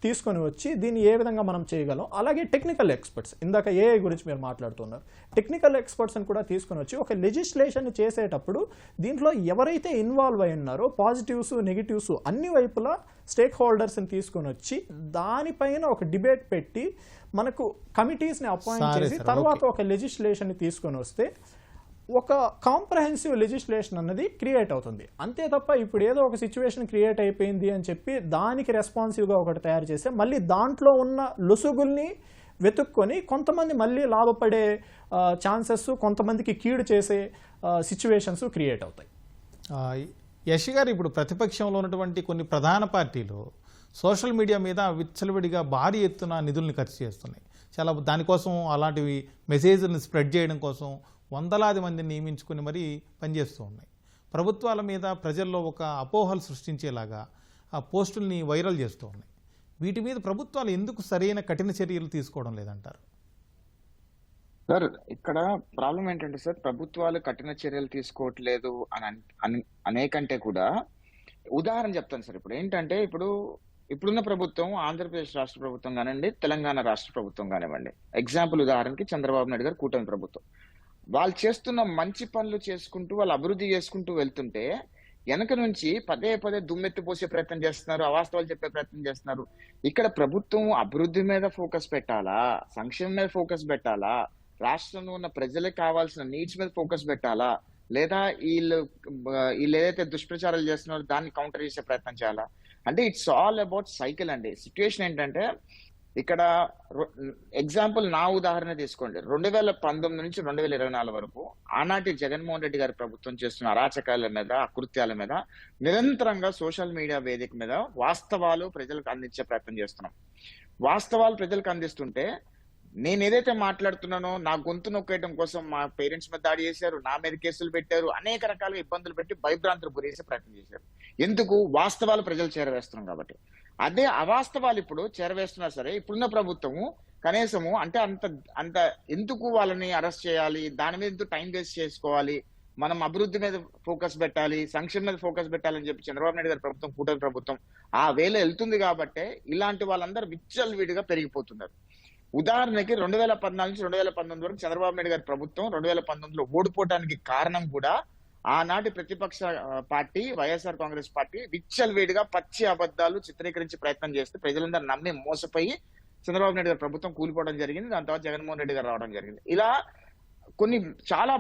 B: తీసుకొని వచ్చి దీన్ని ఏ విధంగా మనం చేయగలం, అలాగే టెక్నికల్ ఎక్స్పర్ట్స్, ఇందాక ఏఐ గురించి మీరు మాట్లాడుతున్నారు, టెక్నికల్ ఎక్స్పర్ట్స్ని కూడా తీసుకొని వచ్చి ఒక లెజిస్లేషన్ చేసేటప్పుడు దీంట్లో ఎవరైతే ఇన్వాల్వ్ అయి ఉన్నారో పాజిటివ్స్ నెగిటివ్స్ అన్ని వైపులా స్టేక్ హోల్డర్స్ని తీసుకొని వచ్చి దానిపైన ఒక డిబేట్ పెట్టి మనకు కమిటీస్ని అపాయింట్ చేసి తర్వాత ఒక లెజిస్లేషన్ని తీసుకొని వస్తే ఒక కాంప్రహెన్సివ్ లెజిస్లేషన్ అన్నది క్రియేట్ అవుతుంది. అంతే తప్ప ఇప్పుడు ఏదో ఒక సిచ్యువేషన్ క్రియేట్ అయిపోయింది అని చెప్పి దానికి రెస్పాన్సివ్గా ఒకటి తయారు చేస్తే మళ్ళీ దాంట్లో ఉన్న లొసుగుల్ని వెతుక్కొని కొంతమంది మళ్ళీ లాభపడే ఛాన్సెస్, కొంతమందికి కీడు చేసే సిచ్యువేషన్స్ క్రియేట్ అవుతాయి.
A: యశ్ గారు, ఇప్పుడు ప్రతిపక్షంలో ఉన్నటువంటి కొన్ని ప్రధాన పార్టీలు సోషల్ మీడియా మీద విచ్చలవిడిగా భారీ ఎత్తున నిధుల్ని ఖర్చు చేస్తున్నాయి. చాలా దానికోసం అలాంటివి మెసేజ్ని స్ప్రెడ్ చేయడం కోసం వందలాది మందిని నియమించుకుని మరీ పనిచేస్తూ ఉన్నాయి. ప్రభుత్వాల మీద ప్రజల్లో ఒక అపోహలు సృష్టించేలాగా ఆ పోస్టుల్ని వైరల్ చేస్తూ ఉన్నాయి. వీటి మీద ప్రభుత్వాలు ఎందుకు సరైన కఠిన చర్యలు తీసుకోవడం లేదంటారు?
C: సార్, ఇక్కడ ప్రాబ్లం ఏంటంటే సార్, ప్రభుత్వాలు కఠిన చర్యలు తీసుకోవట్లేదు అని అనేకంటే కూడా ఉదాహరణ చెప్తాను సార్. ఇప్పుడు ఏంటంటే ఇప్పుడున్న ప్రభుత్వం ఆంధ్రప్రదేశ్ రాష్ట్ర ప్రభుత్వం కానివ్వండి, తెలంగాణ రాష్ట్ర ప్రభుత్వం కానివ్వండి, ఎగ్జాంపుల్ ఉదాహరణకి చంద్రబాబు నాయుడు గారు కూటమి ప్రభుత్వం, వాళ్ళు చేస్తున్న మంచి పనులు చేసుకుంటూ వాళ్ళు అభివృద్ధి చేసుకుంటూ వెళ్తుంటే వెనక నుంచి పదే పదే దుమ్మెత్తి పోసే ప్రయత్నం చేస్తున్నారు, అవాస్తవాలు చెప్పే ప్రయత్నం చేస్తున్నారు. ఇక్కడ ప్రభుత్వం అభివృద్ధి మీద ఫోకస్ పెట్టాలా, సంక్షేమం మీద ఫోకస్ పెట్టాలా, రాష్ట్రంలో ఉన్న ప్రజలకు కావాల్సిన నీడ్స్ మీద ఫోకస్ పెట్టాలా, లేదా వీళ్ళు ఏదైతే దుష్ప్రచారాలు చేస్తున్నారో దాన్ని కౌంటర్ చేసే ప్రయత్నం చేయాలా? అంటే ఇట్స్ ఆల్ అబౌట్ సైకిల్ అండి. సిచ్యువేషన్ ఏంటంటే ఇక్కడ ఎగ్జాంపుల్ నా ఉదాహరణ తీసుకోండి. 2019 నుంచి 2024 వరకు ఆనాటి జగన్మోహన్ రెడ్డి గారి ప్రభుత్వం చేస్తున్న అరాచకాల మీద, అకృత్యాల మీద నిరంతరంగా సోషల్ మీడియా వేదిక మీద వాస్తవాలు ప్రజలకు అందించే ప్రయత్నం చేస్తున్నాం. వాస్తవాలు ప్రజలకు అందిస్తుంటే నేను ఏదైతే మాట్లాడుతున్నానో నా గొంతు నొక్కేయడం కోసం మా పేరెంట్స్ మీద దాడి చేశారు, నా మీద కేసులు పెట్టారు, అనేక రకాలుగా ఇబ్బందులు పెట్టి భయభ్రాంతులు గురేసే ప్రయత్నం చేశారు. ఎందుకు? వాస్తవాలు ప్రజలు చేరవేస్తున్నాం కాబట్టి. అదే అవాస్తవాలు ఇప్పుడు చేరవేస్తున్నా సరే ఇప్పుడున్న ప్రభుత్వము కనీసము అంటే అంత ఎందుకు వాళ్ళని అరెస్ట్ చేయాలి, దాని మీద ఎందుకు టైం వేస్ట్ చేసుకోవాలి, మనం అభివృద్ధి మీద ఫోకస్ పెట్టాలి, సంక్షేమం మీద ఫోకస్ పెట్టాలని చెప్పి చంద్రబాబు నాయుడు గారి ప్రభుత్వం, కూటమి ప్రభుత్వం ఆ వేలో వెళ్తుంది కాబట్టే ఇలాంటి వాళ్ళందరూ విచ్చలవిడిగా పెరిగిపోతున్నారు. ఉదాహరణకి 2014 నుంచి 2019 వరకు చంద్రబాబు నాయుడు గారి ప్రభుత్వం 2019లో ఓడిపోవడానికి కారణం కూడా ఆనాటి ప్రతిపక్ష పార్టీ వైఎస్ఆర్ కాంగ్రెస్ పార్టీ విచ్చలవిడిగా పచ్చి అబద్ధాలు చిత్రీకరించే ప్రయత్నం చేస్తే ప్రజలందరూ నమ్మి మోసపోయి చంద్రబాబు నాయుడు గారి ప్రభుత్వం కూలిపోవడం జరిగింది. దాని తర్వాత జగన్మోహన్ రెడ్డి గారు రావడం జరిగింది. ఇలా కొన్ని చాలా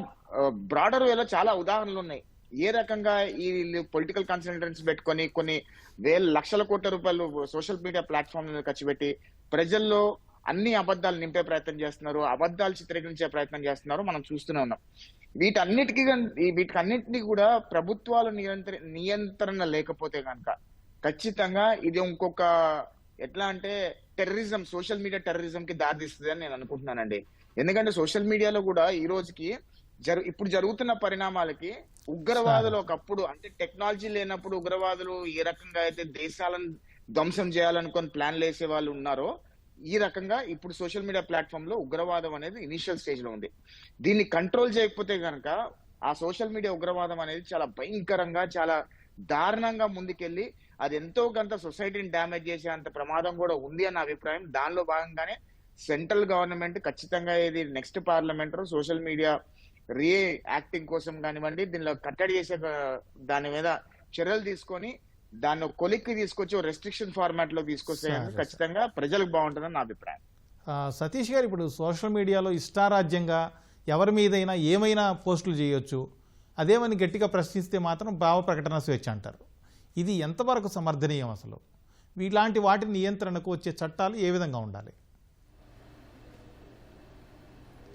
C: బ్రాడర్ వేలో చాలా ఉదాహరణలు ఉన్నాయి. ఏ రకంగా ఈ పొలిటికల్ కన్సల్టెన్స్ పెట్టుకొని కొన్ని లక్షల కోట్ల రూపాయలు సోషల్ మీడియా ప్లాట్ఫామ్ ఖర్చు పెట్టి ప్రజల్లో అన్ని అబద్ధాలు నింపే ప్రయత్నం చేస్తున్నారు, అబద్ధాలు చిత్రీకరించే ప్రయత్నం చేస్తున్నారు, మనం చూస్తూనే ఉన్నాం. వీటికన్నిటినీ కూడా ప్రభుత్వాలు నియంత్రణ లేకపోతే కనుక ఖచ్చితంగా ఇది ఇంకొక ఎట్లా అంటే టెర్రరిజం, సోషల్ మీడియా టెర్రరిజం కి దారితీస్తుంది అని నేను అనుకుంటున్నానండి. ఎందుకంటే సోషల్ మీడియాలో కూడా ఈ రోజుకి ఇప్పుడు జరుగుతున్న పరిణామాలకి ఉగ్రవాదులు ఒకప్పుడు అంటే టెక్నాలజీ లేనప్పుడు ఉగ్రవాదులు ఏ రకంగా అయితే దేశాలను ధ్వంసం చేయాలనుకొని ప్లాన్లు వేసే వాళ్ళు ఉన్నారో ఈ రకంగా ఇప్పుడు సోషల్ మీడియా ప్లాట్ఫామ్ లో ఉగ్రవాదం అనేది ఇనిషియల్ స్టేజ్ లో ఉంది. దీన్ని కంట్రోల్ చేయకపోతే కనుక ఆ సోషల్ మీడియా ఉగ్రవాదం అనేది చాలా భయంకరంగా, చాలా దారుణంగా ముందుకెళ్లి అది ఎంతో కొంత సొసైటీని డ్యామేజ్ చేసే అంత ప్రమాదం కూడా ఉంది అన్న అభిప్రాయం. దానిలో భాగంగానే సెంట్రల్ గవర్నమెంట్ ఖచ్చితంగా ఇది next parliament social media acting కోసం కానివ్వండి, దీనిలో కట్టడి చేసే దాని మీద చర్యలు తీసుకొని దాన్ని కొలిక్కి తీసుకొచ్చి రెస్ట్రిక్షన్ ఫార్మాట్ లో తీసుకొస్తే ఖచ్చితంగా ప్రజలకు బాగుంటుందని నా అభిప్రాయం.
A: సతీష్ గారు, ఇప్పుడు సోషల్ మీడియాలో ఇష్టారాజ్యంగా ఎవరి మీదైనా ఏమైనా పోస్టులు చేయొచ్చు, అదేమని గట్టిగా ప్రశ్నిస్తే మాత్రం భావ ప్రకటన స్వేచ్ఛ అంటారు. ఇది ఎంతవరకు సమర్థనీయం? అసలు ఇలాంటి వాటి నియంత్రణకు వచ్చే చట్టాలు ఏ విధంగా ఉండాలి?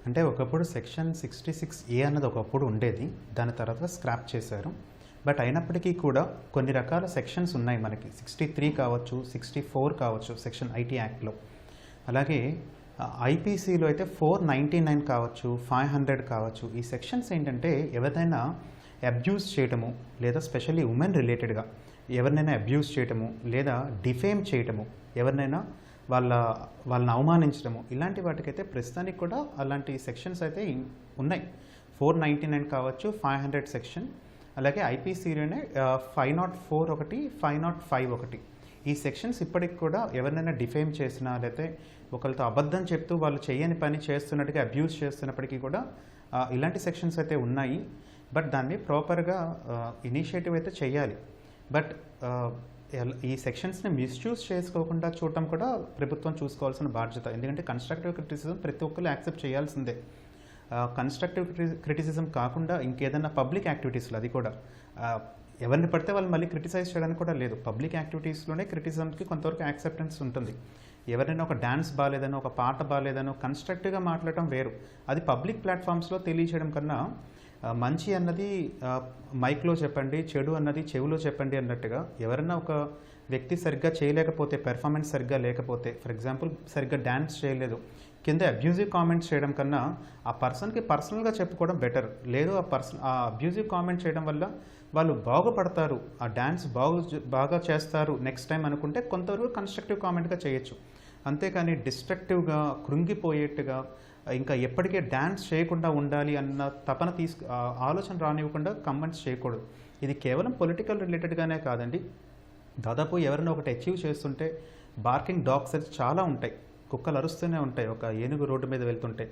D: అంటే ఒకప్పుడు సెక్షన్ 66A అన్నది ఒకప్పుడు ఉండేది, దాని తర్వాత స్క్రాప్ చేశారు. బట్ అయినప్పటికీ కూడా కొన్ని రకాల సెక్షన్స్ ఉన్నాయి మనకి. 63 కావచ్చు, 64 కావచ్చు సెక్షన్ ఐటీ యాక్ట్లో. అలాగే ఐపీసీలో అయితే 499 కావచ్చు, 500 కావచ్చు. ఈ సెక్షన్స్ ఏంటంటే ఎవరినైనా అబ్యూస్ చేయటము, లేదా స్పెషల్లీ ఉమెన్ రిలేటెడ్గా ఎవరినైనా అబ్యూస్ చేయటము, లేదా డిఫేమ్ చేయటము, ఎవరినైనా వాళ్ళని అవమానించడము, ఇలాంటి వాటికైతే ప్రస్తుతానికి కూడా అలాంటి సెక్షన్స్ అయితే ఉన్నాయి. 499 కావచ్చు, 500 సెక్షన్. అలాగే ఐపీసీలోనే 504 ఒకటి, 505 ఒకటి. ఈ సెక్షన్స్ ఇప్పటికి కూడా ఎవరినైనా డిఫేమ్ చేసినా, లేకపోతే ఒకరితో అబద్ధం చెప్తూ వాళ్ళు చేయని పని చేస్తున్నట్టుగా అబ్యూస్ చేస్తున్నప్పటికీ కూడా ఇలాంటి సెక్షన్స్ అయితే ఉన్నాయి. బట్ దాన్ని ప్రాపర్గా ఇనిషియేటివ్ అయితే చేయాలి. బట్ ఈ సెక్షన్స్ని మిస్యూజ్ చేసుకోకుండా చూడటం కూడా ప్రభుత్వం చూసుకోవాల్సిన బాధ్యత. ఎందుకంటే కన్స్ట్రక్టివ్ క్రిటిసిజం ప్రతి ఒక్కరు యాక్సెప్ట్ చేయాల్సిందే. కన్స్ట్రక్టివ్ క్రిటిసిజం కాకుండా ఇంకేదైనా పబ్లిక్ యాక్టివిటీస్లో, అది కూడా ఎవరిని పడితే వాళ్ళు మళ్ళీ క్రిటిసైజ్ చేయడానికి కూడా లేదు. పబ్లిక్ యాక్టివిటీస్లోనే క్రిటిసిజంకి కొంతవరకు యాక్సెప్టెన్స్ ఉంటుంది. ఎవరైనా ఒక డ్యాన్స్ బాగాలేదనో, ఒక పాట బాగాలేదనో కన్స్ట్రక్టివ్గా మాట్లాడటం వేరు. అది పబ్లిక్ ప్లాట్ఫామ్స్లో తెలియచేయడం కన్నా మంచి అన్నది మైక్లో చెప్పండి, చెడు అన్నది చెవిలో చెప్పండి అన్నట్టుగా ఎవరైనా ఒక వ్యక్తి సరిగ్గా చేయలేకపోతే, పెర్ఫార్మెన్స్ సరిగ్గా లేకపోతే, ఫర్ ఎగ్జాంపుల్ సరిగ్గా డ్యాన్స్ చేయలేదు, కింద అబ్యూజివ్ కామెంట్స్ చేయడం కన్నా ఆ పర్సన్కి పర్సనల్గా చెప్పుకోవడం బెటర్. లేదు ఆ అబ్యూజివ్ కామెంట్ చేయడం వల్ల వాళ్ళు బాగుపడతారు, ఆ డ్యాన్స్ బాగా చేస్తారు నెక్స్ట్ టైం అనుకుంటే కొంతవరకు కన్స్ట్రక్టివ్ కామెంట్గా చేయొచ్చు. అంతేకాని డిస్ట్రక్టివ్గా, కృంగిపోయేట్టుగా, ఇంకా ఎప్పటికే డ్యాన్స్ చేయకుండా ఉండాలి అన్న తపన ఆలోచన రానివ్వకుండా కమెంట్స్ చేయకూడదు. ఇది కేవలం పొలిటికల్ రిలేటెడ్గానే కాదండి. దాదాపు ఎవరైనా ఒకటి అచీవ్ చేస్తుంటే బార్కింగ్ డాగ్స్ అయితే చాలా ఉంటాయి, కుక్కలు అరుస్తూనే ఉంటాయి. ఒక ఏనుగు రోడ్డు మీద వెళ్తుంటే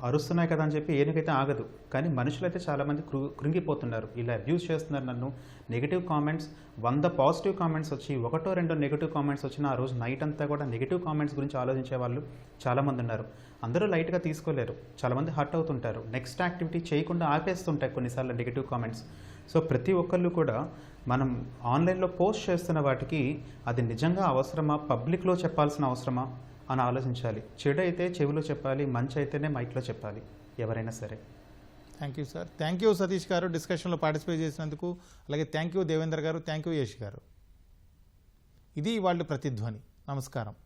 D: అరుస్తున్నాయి కదా అని చెప్పి ఏనుగైతే ఆగదు. కానీ మనుషులైతే చాలామంది కృంగిపోతున్నారు. ఇలా అబ్యూస్ చేస్తున్నారు నన్ను. నెగిటివ్ కామెంట్స్ 100 పాజిటివ్ కామెంట్స్ వచ్చి 1-2 నెగిటివ్ కామెంట్స్ వచ్చిన ఆ రోజు నైట్ అంతా కూడా నెగిటివ్ కామెంట్స్ గురించి ఆలోచించే వాళ్ళు చాలామంది ఉన్నారు. అందరూ లైట్గా తీసుకోలేరు. చాలామంది హర్ట్ అవుతుంటారు. నెక్స్ట్ యాక్టివిటీ చేయకుండా ఆపేస్తుంటాయి కొన్నిసార్లు నెగిటివ్ కామెంట్స్. సో ప్రతి ఒక్కళ్ళు కూడా మనం ఆన్లైన్లో పోస్ట్ చేస్తున్న వాటికి అది నిజంగా అవసరమా, పబ్లిక్లో చెప్పాల్సిన అవసరమా అని ఆలోచించాలి. చెడు అయితే చెవిలో చెప్పాలి, మంచి అయితేనే మైక్లో చెప్పాలి ఎవరైనా సరే.
A: Thank you sir. Thank you Satish గారు డిస్కషన్లో పార్టిసిపేట్ చేసినందుకు. అలాగే థ్యాంక్ యూ దేవేంద్ర గారు, థ్యాంక్ యూ యష్ గారు. ఇది వాళ్ళ ప్రతిధ్వని. నమస్కారం.